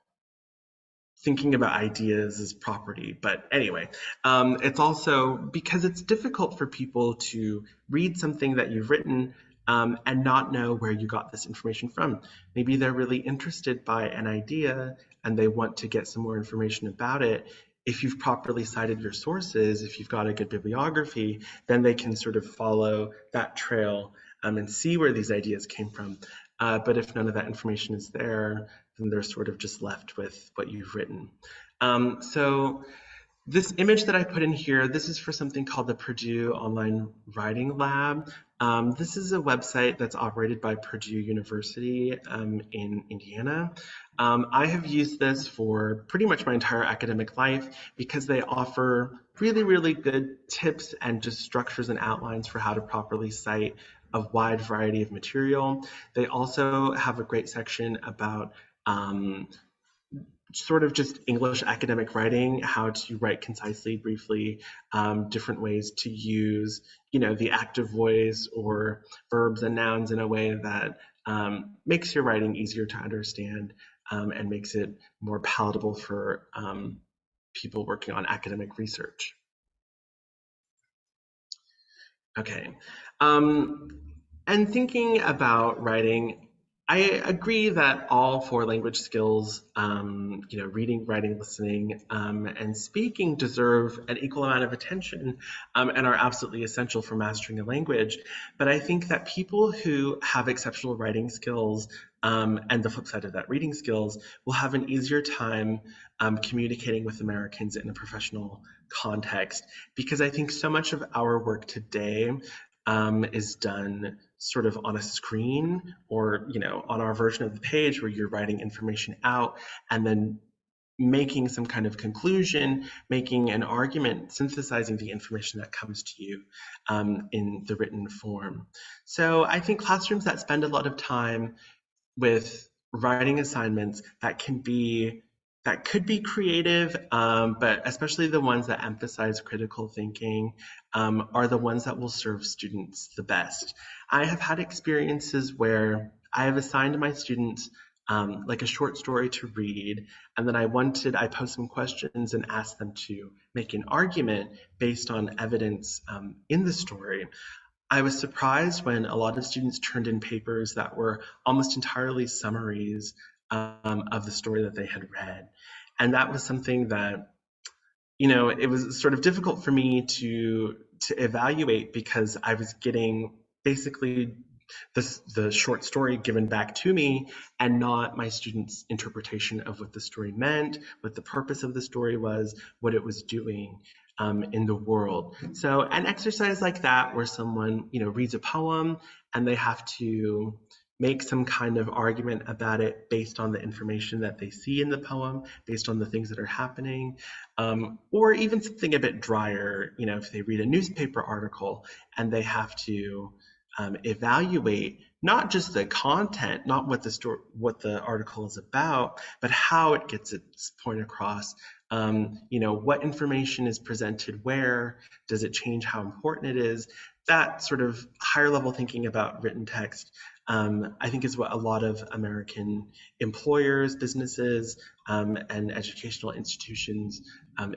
thinking about ideas as property. But anyway, it's also because it's difficult for people to read something that you've written and not know where you got this information from. Maybe they're really interested by an idea and they want to get some more information about it. If you've properly cited your sources, if you've got a good bibliography, then they can sort of follow that trail and see where these ideas came from. But if none of that information is there, then they're sort of just left with what you've written. So this image that I put in here, this is for something called the Purdue Online Writing Lab. This is a website that's operated by Purdue University in Indiana. I have used this for pretty much my entire academic life because they offer really, really good tips and just structures and outlines for how to properly cite a wide variety of material. They also have a great section about sort of just English academic writing, how to write concisely, briefly, different ways to use, the active voice or verbs and nouns in a way that makes your writing easier to understand and makes it more palatable for people working on academic research. Okay, and thinking about writing, I agree that all 4 language skills, reading, writing, listening, and speaking deserve an equal amount of attention and are absolutely essential for mastering a language. But I think that people who have exceptional writing skills and the flip side of that, reading skills, will have an easier time communicating with Americans in a professional context, because I think so much of our work today is done sort of on a screen or on our version of the page where you're writing information out and then making some kind of conclusion, making an argument, synthesizing the information that comes to you in the written form. So I think classrooms that spend a lot of time with writing assignments that could be creative, but especially the ones that emphasize critical thinking are the ones that will serve students the best. I have had experiences where I have assigned my students like a short story to read, and then I posed some questions and asked them to make an argument based on evidence in the story. I was surprised when a lot of students turned in papers that were almost entirely summaries of the story that they had read. And that was something that, it was sort of difficult for me to evaluate because I was getting basically the short story given back to me and not my students' interpretation of what the story meant, what the purpose of the story was, what it was doing in the world. So an exercise like that where someone, reads a poem and they have to make some kind of argument about it based on the information that they see in the poem, based on the things that are happening, or even something a bit drier, if they read a newspaper article and they have to evaluate not just the content, not what the article is about, but how it gets its point across. What information is presented where? Does it change how important it is? That sort of higher level thinking about written text, I think, is what a lot of American employers, businesses, and educational institutions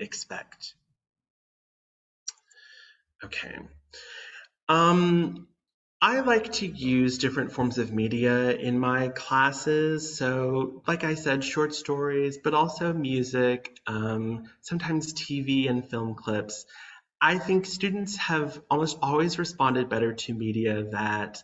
expect. Okay. I like to use different forms of media in my classes. So, like I said, short stories, but also music, sometimes TV and film clips. I think students have almost always responded better to media that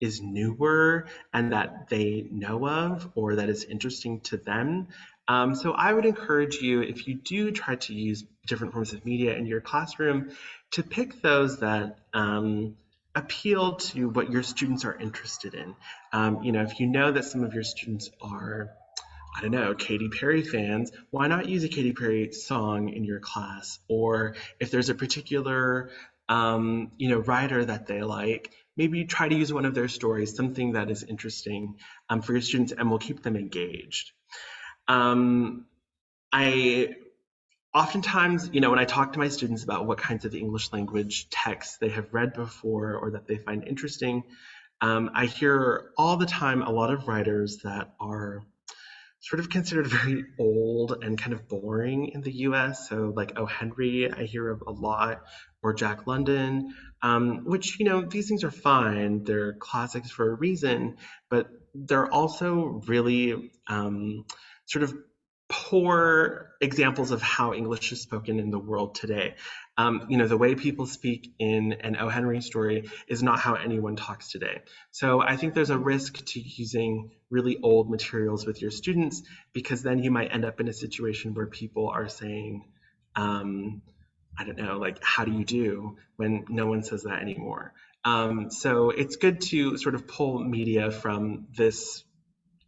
is newer and that they know of or that is interesting to them. So I would encourage you, if you do try to use different forms of media in your classroom, to pick those that appeal to what your students are interested in. If you know that some of your students are, I don't know, Katy Perry fans, why not use a Katy Perry song in your class? Or if there's a particular, writer that they like, maybe try to use one of their stories, something that is interesting for your students and will keep them engaged. I oftentimes, when I talk to my students about what kinds of English language texts they have read before or that they find interesting, I hear all the time a lot of writers that are sort of considered very old and kind of boring in the US. So like O. Henry, I hear of a lot, or Jack London, which, these things are fine. They're classics for a reason, but they're also really sort of poor examples of how English is spoken in the world today. The way people speak in an O. Henry story is not how anyone talks today. So I think there's a risk to using really old materials with your students, because then you might end up in a situation where people are saying, I don't know, like, how do you do, when no one says that anymore. So it's good to sort of pull media from this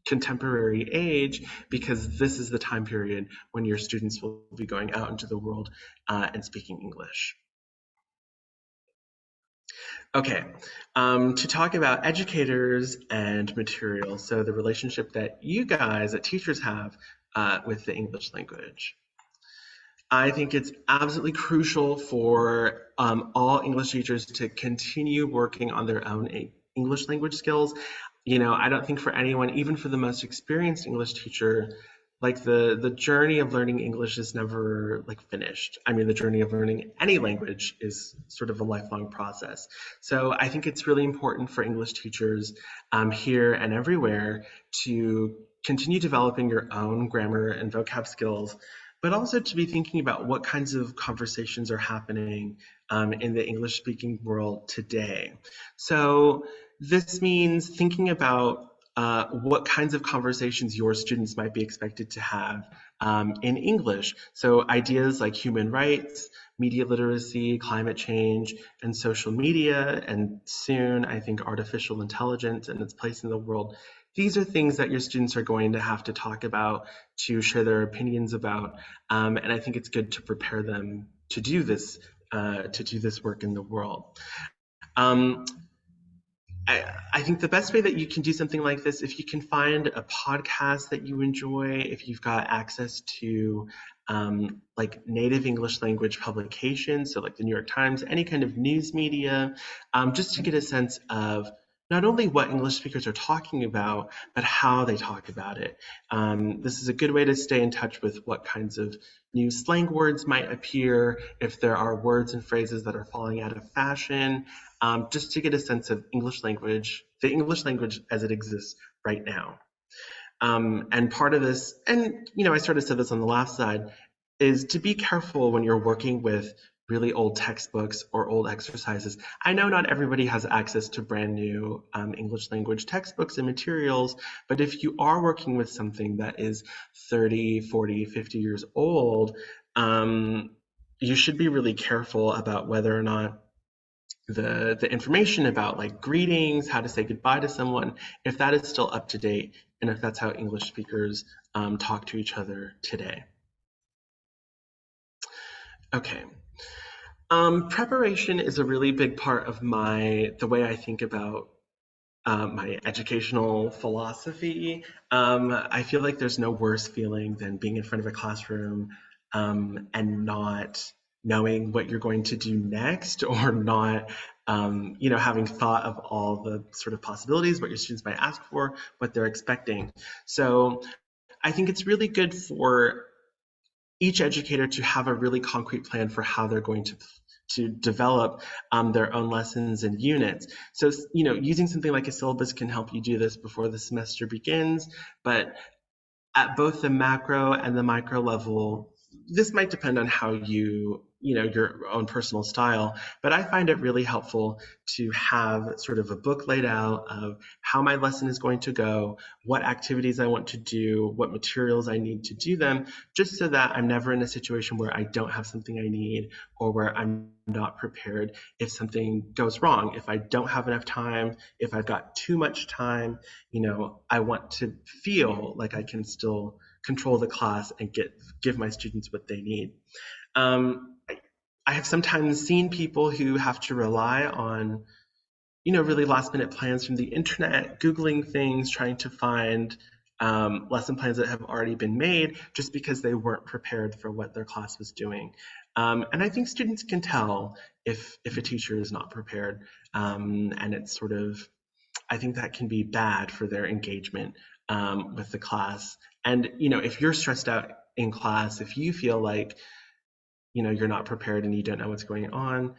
contemporary age, because this is the time period when your students will be going out into the world and speaking English. Okay, to talk about educators and materials, so the relationship that you guys, that teachers have with the English language. I think it's absolutely crucial for all English teachers to continue working on their own English language skills. I don't think for anyone, even for the most experienced English teacher, like the journey of learning English is never like finished. I mean, the journey of learning any language is sort of a lifelong process. So I think it's really important for English teachers here and everywhere to continue developing your own grammar and vocab skills, but also to be thinking about what kinds of conversations are happening in the English-speaking world today. So this means thinking about what kinds of conversations your students might be expected to have in English. So ideas like human rights, media literacy, climate change, and social media, and soon, I think, artificial intelligence and its place in the world. These are things that your students are going to have to talk about, to share their opinions about, and I think it's good to prepare them to do this work in the world. I think the best way that you can do something like this, if you can find a podcast that you enjoy, if you've got access to like native English language publications, so like the New York Times, any kind of news media, just to get a sense of not only what English speakers are talking about, but how they talk about it. This is a good way to stay in touch with what kinds of new slang words might appear, if there are words and phrases that are falling out of fashion, just to get a sense of English language, the English language as it exists right now. And part of this, and I sort of said this on the last slide, is to be careful when you're working with really old textbooks or old exercises. I know not everybody has access to brand new English language textbooks and materials, but if you are working with something that is 30, 40, 50 years old, you should be really careful about whether or not the information about like greetings, how to say goodbye to someone, if that is still up to date, and if that's how English speakers talk to each other today. Okay. Preparation is a really big part of the way I think about my educational philosophy. I feel like there's no worse feeling than being in front of a classroom and not knowing what you're going to do next, or not having thought of all the sort of possibilities, what your students might ask for, what they're expecting. So I think it's really good for each educator to have a really concrete plan for how they're going to develop their own lessons and units. So, using something like a syllabus can help you do this before the semester begins, but at both the macro and the micro level, this might depend on how your own personal style, but I find it really helpful to have sort of a book laid out of how my lesson is going to go, what activities I want to do, what materials I need to do them, just so that I'm never in a situation where I don't have something I need, or where I'm not prepared if something goes wrong, if I don't have enough time, if I've got too much time. I want to feel like I can still control the class and give my students what they need. I have sometimes seen people who have to rely on, really last minute plans from the internet, Googling things, trying to find lesson plans that have already been made, just because they weren't prepared for what their class was doing. And I think students can tell if a teacher is not prepared, and it's sort of, I think that can be bad for their engagement with the class. And, if you're stressed out in class, if you feel like, you're not prepared and you don't know what's going on,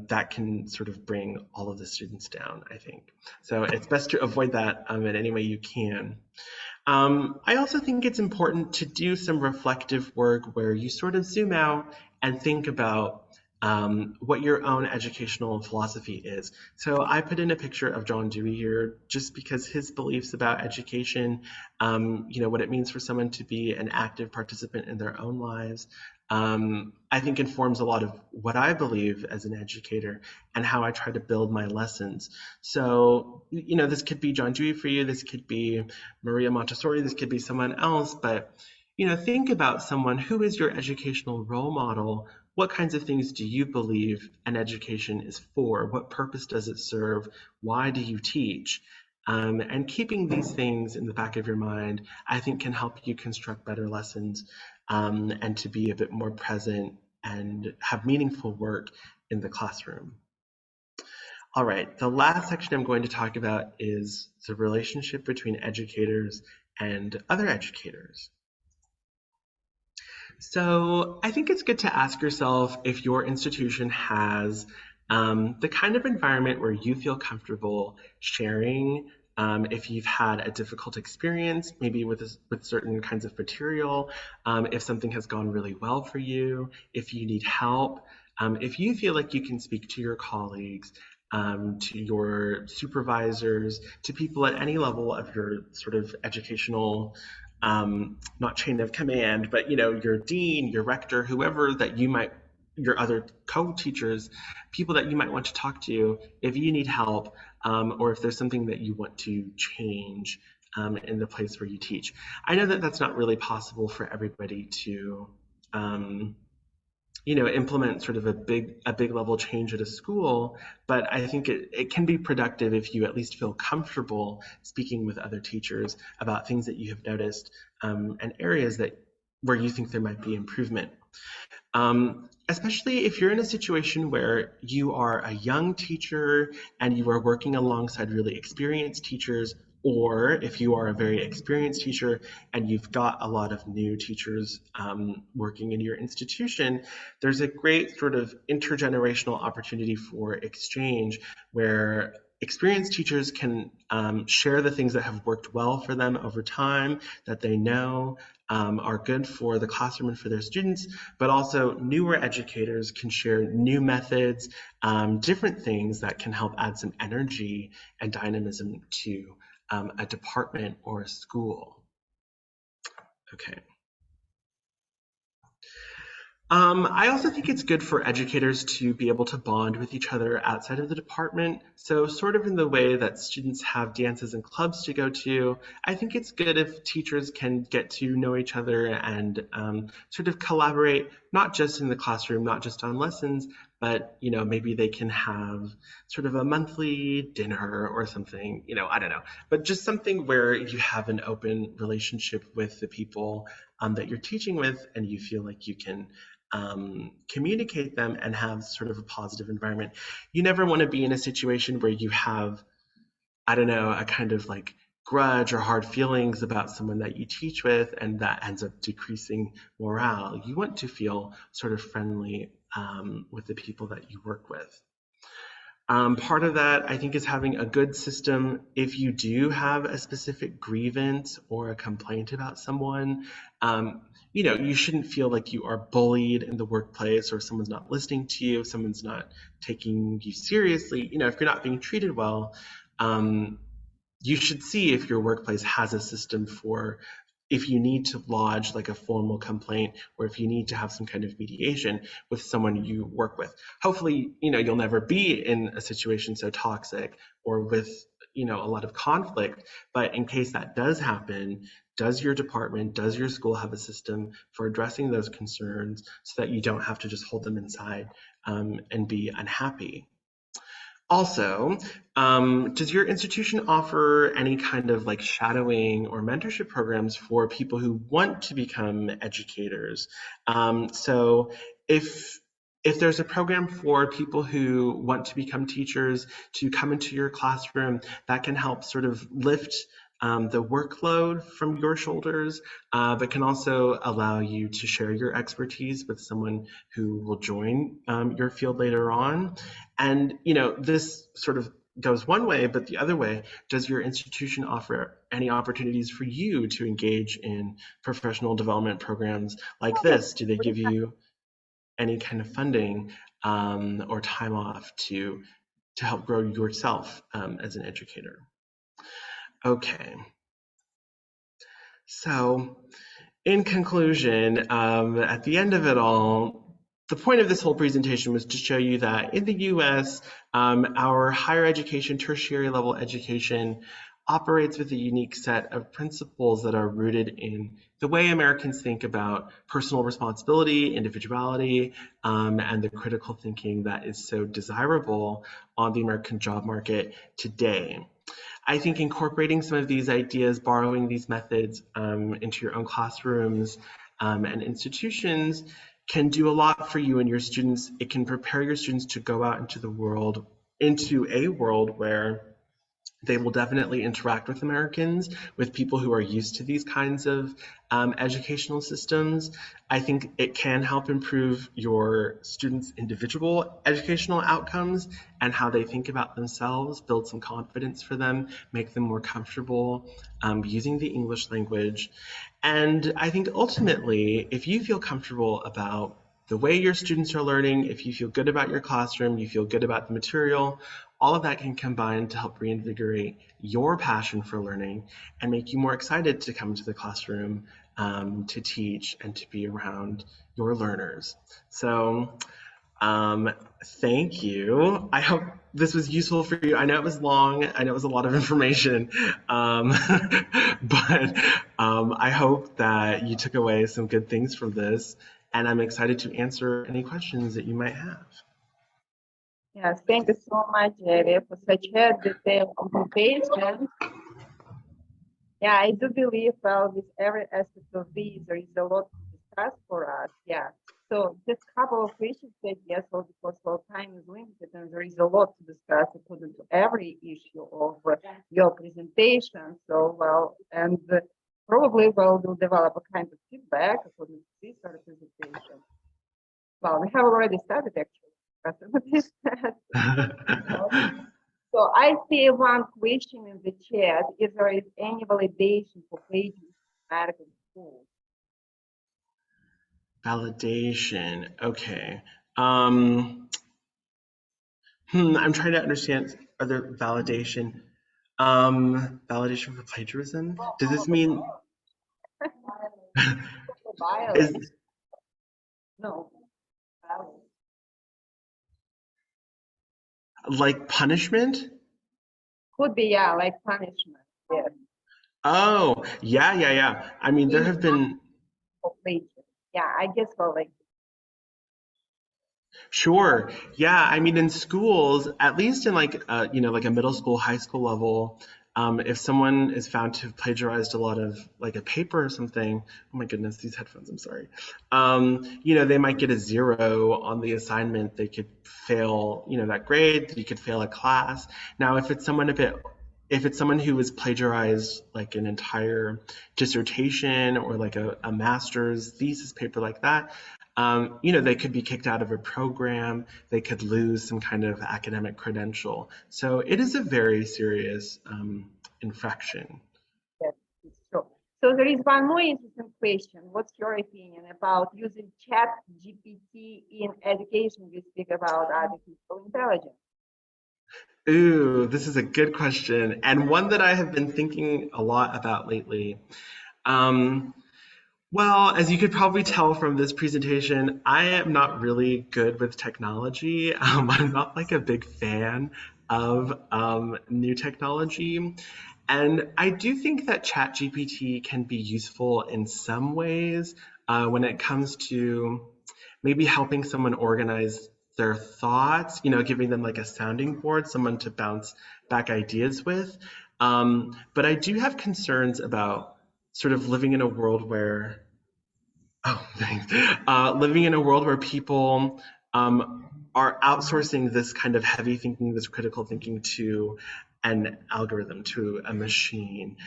that can sort of bring all of the students down, I think. So it's best to avoid that in any way you can. I also think it's important to do some reflective work where you sort of zoom out and think about what your own educational philosophy is. So I put in a picture of John Dewey here just because his beliefs about education, what it means for someone to be an active participant in their own lives, I think informs a lot of what I believe as an educator and how I try to build my lessons. So, this could be John Dewey for you, this could be Maria Montessori, this could be someone else, but, think about someone who is your educational role model. What kinds of things do you believe an education is for? What purpose does it serve? Why do you teach? And keeping these things in the back of your mind, I think, can help you construct better lessons and to be a bit more present and have meaningful work in the classroom. All right, the last section I'm going to talk about is the relationship between educators and other educators. So I think it's good to ask yourself if your institution has the kind of environment where you feel comfortable sharing. If you've had a difficult experience, maybe with certain kinds of material, if something has gone really well for you, if you need help, if you feel like you can speak to your colleagues, to your supervisors, to people at any level of your sort of educational, not chain of command, but your dean, your rector, whoever that you might, your other co-teachers, people that you might want to talk to if you need help, or if there's something that you want to change in the place where you teach. I know that that's not really possible for everybody to implement sort of a big level change at a school, but I think it can be productive if you at least feel comfortable speaking with other teachers about things that you have noticed and areas where you think there might be improvement. Especially if you're in a situation where you are a young teacher and you are working alongside really experienced teachers, or if you are a very experienced teacher and you've got a lot of new teachers working in your institution, there's a great sort of intergenerational opportunity for exchange where experienced teachers can share the things that have worked well for them over time, that they know are good for the classroom and for their students, but also newer educators can share new methods, different things that can help add some energy and dynamism to a department or a school. Okay. I also think it's good for educators to be able to bond with each other outside of the department. So sort of in the way that students have dances and clubs to go to, I think it's good if teachers can get to know each other and sort of collaborate, not just in the classroom, not just on lessons, but maybe they can have sort of a monthly dinner or something, I don't know, but just something where you have an open relationship with the people that you're teaching with, and you feel like you can communicate them and have sort of a positive environment. You never want to be in a situation where you have, I don't know, a kind of like grudge or hard feelings about someone that you teach with, and that ends up decreasing morale. You want to feel sort of friendly with the people that you work with. Part of that, I think, is having a good system. If you do have a specific grievance or a complaint about someone, you shouldn't feel like you are bullied in the workplace, or someone's not listening to you, if someone's not taking you seriously. If you're not being treated well, you should see if your workplace has a system for if you need to lodge like a formal complaint, or if you need to have some kind of mediation with someone you work with. Hopefully, you'll never be in a situation so toxic or with, a lot of conflict. But in case that does happen, does your department, does your school have a system for addressing those concerns so that you don't have to just hold them inside and be unhappy? Also, does your institution offer any kind of like shadowing or mentorship programs for people who want to become educators? So if there's a program for people who want to become teachers to come into your classroom, that can help sort of lift the workload from your shoulders, but can also allow you to share your expertise with someone who will join your field later on. And, you know, this sort of goes one way, but the other way, does your institution offer any opportunities for you to engage in professional development programs like this? Do they give you any kind of funding or time off to help grow yourself as an educator? Okay. So, in conclusion, at the end of it all, the point of this whole presentation was to show you that in the US, our higher education, tertiary level education operates with a unique set of principles that are rooted in the way Americans think about personal responsibility, individuality, and the critical thinking that is so desirable on the American job market today. I think incorporating some of these ideas, borrowing these methods into your own classrooms and institutions can do a lot for you and your students. It can prepare your students to go out into the world, into a world where they will definitely interact with Americans, with people who are used to these kinds of educational systems. I think it can help improve your students' individual educational outcomes and how they think about themselves, build some confidence for them, make them more comfortable using the English language. And I think ultimately, if you feel comfortable about the way your students are learning, if you feel good about your classroom, you feel good about the material, all of that can combine to help reinvigorate your passion for learning and make you more excited to come to the classroom to teach and to be around your learners. So thank you. I hope this was useful for you. I know it was long. I know it was a lot of information, but I hope that you took away some good things from this, and I'm excited to answer any questions that you might have. Yes, thank you so much, Jerry, for such a detailed presentation. Yeah, I do believe, well, with every aspect of this, there is a lot to discuss for us. Yeah. So just a couple of questions that yes, well, because our time is limited and there is a lot to discuss according to every issue of your presentation. So, well, and probably we'll develop a kind of feedback according to this sort of presentation. Well, we have already started actually. So I see one question in the chat, if there is any validation for plagiarism in American schools. Validation, okay. I'm trying to understand other validation. Validation for plagiarism? Does this mean is No. like punishment? Could be, yeah, like punishment. Yes. Oh, yeah. I mean, there have been. For plagiarism. Yeah, I guess for like. Sure. Yeah. I mean, in schools, at least in like, like a middle school, high school level, if someone is found to have plagiarized a lot of like a paper or something, oh my goodness, these headphones, I'm sorry. They might get a 0 on the assignment. They could fail, that grade. You could fail a class. Now, if it's someone who has plagiarized like an entire dissertation or like a master's thesis paper like that, they could be kicked out of a program, they could lose some kind of academic credential. So it is a very serious infraction. Yes, it's true. So there is one more interesting question. What's your opinion about using Chat GPT in education? We speak about artificial intelligence. Ooh, this is a good question, and one that I have been thinking a lot about lately. Well, as you could probably tell from this presentation, I am not really good with technology. I'm not like a big fan of new technology. And I do think that ChatGPT can be useful in some ways when it comes to maybe helping someone organize their thoughts, giving them like a sounding board, someone to bounce back ideas with. But I do have concerns about sort of living in a world where, living in a world where people are outsourcing this kind of heavy thinking, this critical thinking to an algorithm, to a machine.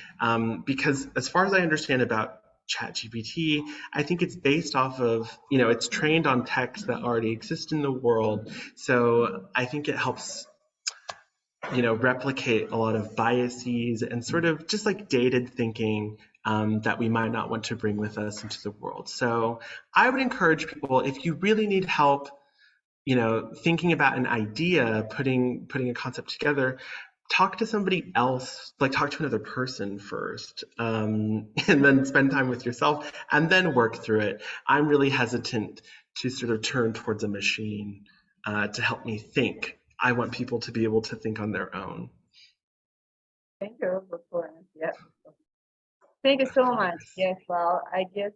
Because as far as I understand about ChatGPT, I think it's based off of, it's trained on text that already exists in the world. So I think it helps, replicate a lot of biases and sort of just like dated thinking that we might not want to bring with us into the world. So I would encourage people, if you really need help, thinking about an idea, putting a concept together, talk to somebody else, like talk to another person first, and then spend time with yourself and then work through it. I'm really hesitant to sort of turn towards a machine to help me think. I want people to be able to think on their own. Thank you for yeah. Thank you so much. Yes, well, I guess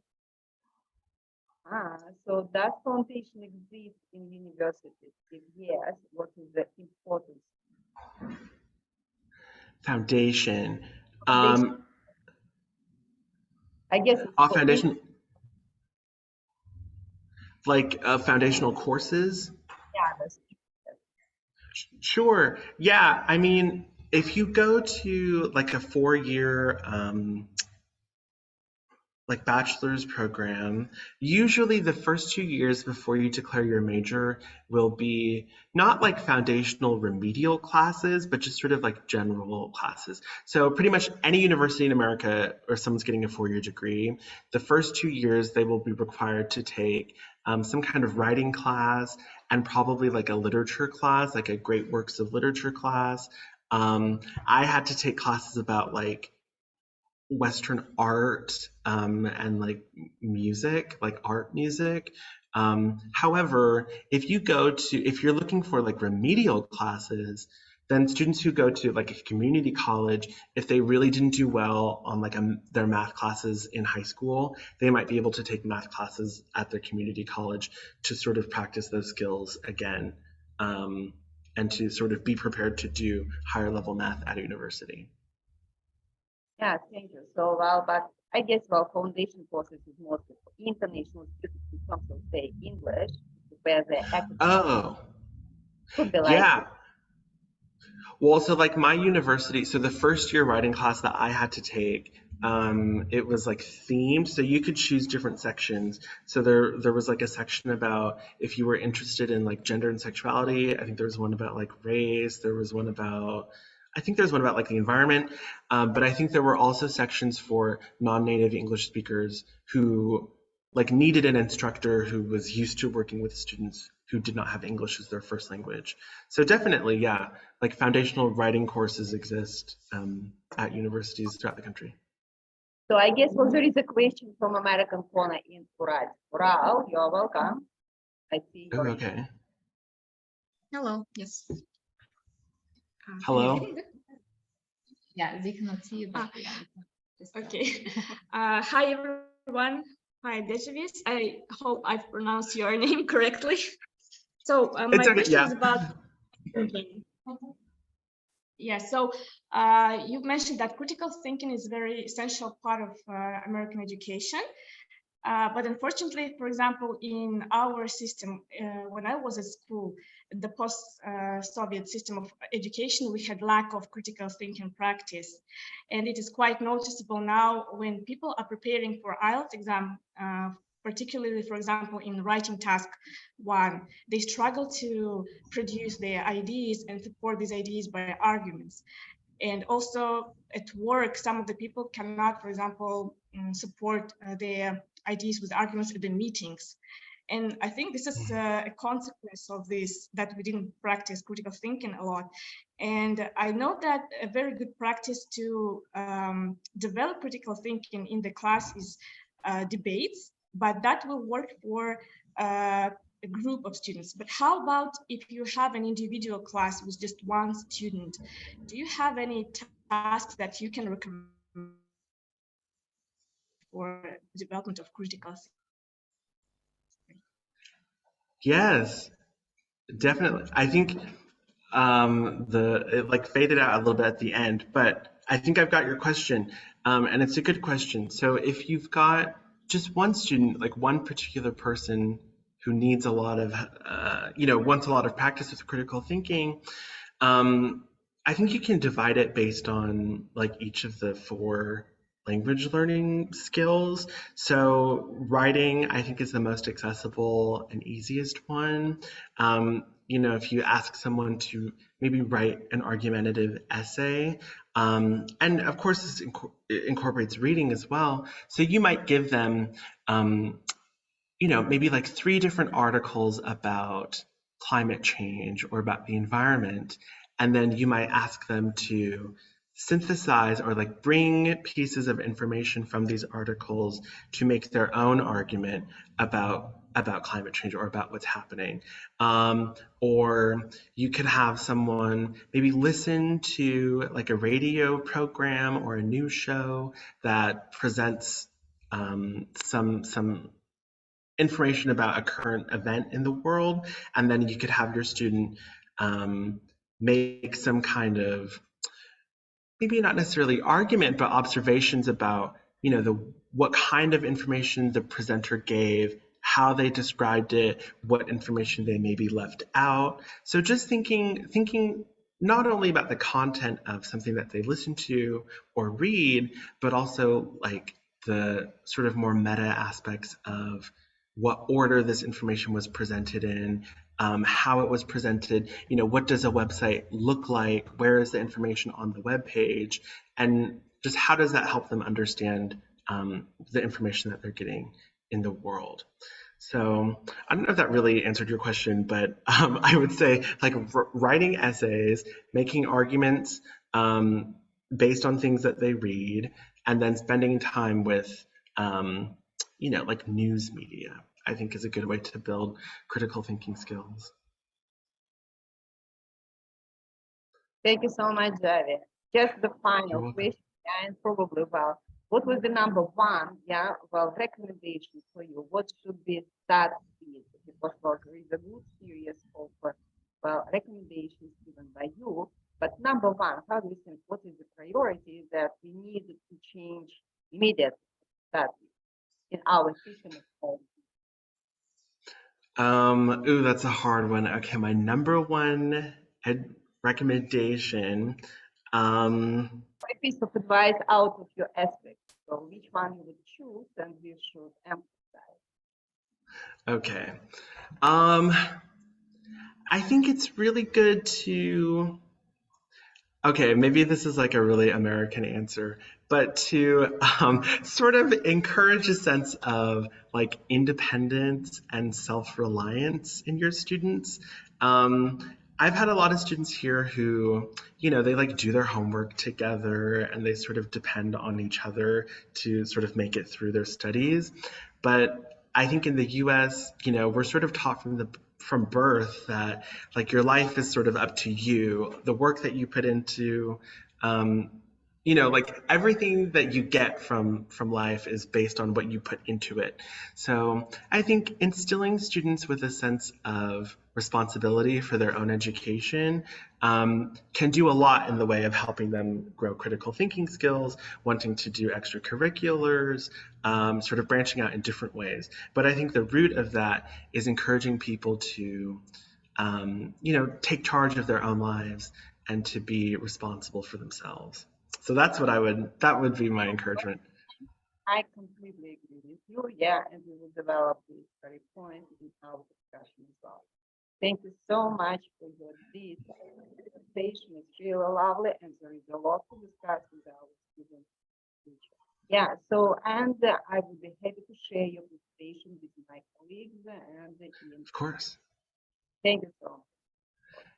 so that foundation exists in universities. If yes, what is the importance? Foundation. Foundation. I guess it's for Foundation, like foundational courses. yeah, Sure. Yeah. I mean, if you go to like a 4-year like bachelor's program, usually the first 2 years before you declare your major will be not like foundational remedial classes, but just sort of like general classes. So pretty much any university in America, or someone's getting a 4-year degree, the first 2 years they will be required to take some kind of writing class and probably like a literature class, like a great works of literature class. I had to take classes about like Western art and like music, like art music. However, if you're looking for like remedial classes, then students who go to like a community college, if they really didn't do well on like their math classes in high school, they might be able to take math classes at their community college to sort of practice those skills again, and to sort of be prepared to do higher level math at a university. yeah, thank you. So well, but I guess well, foundation courses is mostly for international students in terms of say English, where the academic Oh, could be like yeah. Well, so like my university, so the first year writing class that I had to take, it was like themed, so you could choose different sections. So there was like a section about if you were interested in like gender and sexuality. I think there was one about like race. I think there's one about like the environment. But I think there were also sections for non-native English speakers who like needed an instructor who was used to working with students who did not have English as their first language. So definitely, yeah, like foundational writing courses exist at universities throughout the country. so I guess well, there is a question from American Corner in Ural. Ural, you are welcome. I see Oh, your okay. Hello, yes. Hello. Yeah, they cannot see you. But Okay. Hi, everyone. Hi, Dejavis. I hope I've pronounced your name correctly. So my okay, question yeah. is about thinking. Yeah, so you've mentioned that critical thinking is a very essential part of American education. But unfortunately, for example, in our system, when I was at school, the post-Soviet system of education, we had lack of critical thinking practice. And it is quite noticeable now when people are preparing for IELTS exam, particularly, for example, in writing task 1, they struggle to produce their ideas and support these ideas by arguments. And also at work, some of the people cannot, for example, support their ideas with arguments at the meetings. And I think this is a consequence of this, that we didn't practice critical thinking a lot. And I know that a very good practice to develop critical thinking in the class is debates, but that will work for a group of students. But how about if you have an individual class with just one student? Do you have any tasks that you can recommend for development of critical thinking? Yes, definitely. I think it like faded out a little bit at the end, but I think I've got your question, and it's a good question. So if you've got just one student, like one particular person who needs a lot of, wants a lot of practice with critical thinking, I think you can divide it based on like each of the 4 language learning skills. So writing, I think, is the most accessible and easiest one. You know, if you ask someone to maybe write an argumentative essay, and of course this incorporates reading as well. So you might give them, you know, maybe like 3 different articles about climate change or about the environment. And then you might ask them to synthesize or like bring pieces of information from these articles to make their own argument about climate change or about what's happening. Or you could have someone maybe listen to like a radio program or a news show that presents some information about a current event in the world, and then you could have your student make some kind of, maybe not necessarily argument, but observations about, you know, what kind of information the presenter gave, how they described it, what information they maybe left out. So just thinking not only about the content of something that they listen to or read, but also like the sort of more meta aspects of what order this information was presented in, how it was presented, you know, what does a website look like, where is the information on the web page, and just how does that help them understand the information that they're getting in the world. So I don't know if that really answered your question, but I would say like writing essays, making arguments based on things that they read, and then spending time with you know, like news media, I think is a good way to build critical thinking skills. Thank you so much, Javi. Just the You're final welcome. question, and probably, well, what was the number 1, yeah, well, recommendation for you? What should be that speed? Because, well, there is a good series of, well, recommendations given by you, but number 1, how do you think, what is the priority that we need to change immediately that in our system of home? Ooh, that's a hard one. Okay, my number 1 recommendation. A piece of advice out of your aspect. So which one you would choose and we should emphasize? Okay. I think it's really good to, okay, maybe this is like a really American answer, but to sort of encourage a sense of like independence and self-reliance in your students. I've had a lot of students here who, you know, they like do their homework together and they sort of depend on each other to sort of make it through their studies. But I think in the US, you know, we're sort of taught from birth that like your life is sort of up to you. The work that you put into, you know, like everything that you get from life is based on what you put into it. So I think instilling students with a sense of responsibility for their own education can do a lot in the way of helping them grow critical thinking skills, wanting to do extracurriculars, sort of branching out in different ways. But I think the root of that is encouraging people to, you know, take charge of their own lives and to be responsible for themselves. So that's what that would be my encouragement. I completely agree with you. Yeah, and we will develop this very point in our discussion as well. Thank you so much for your this presentation. It's really lovely, and there is a lot to discuss with our students. Yeah, so and I would be happy to share your presentation with my colleagues and the team. Of course. Thank you so much.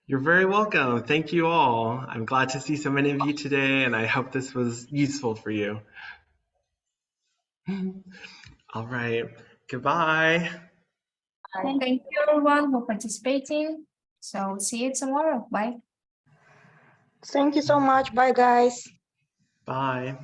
You're very welcome. Thank you all. I'm glad to see so many of you today, and I hope this was useful for you. All right. Goodbye. Thank you everyone for participating. So see you tomorrow. Bye. Thank you so much. Bye, guys. Bye.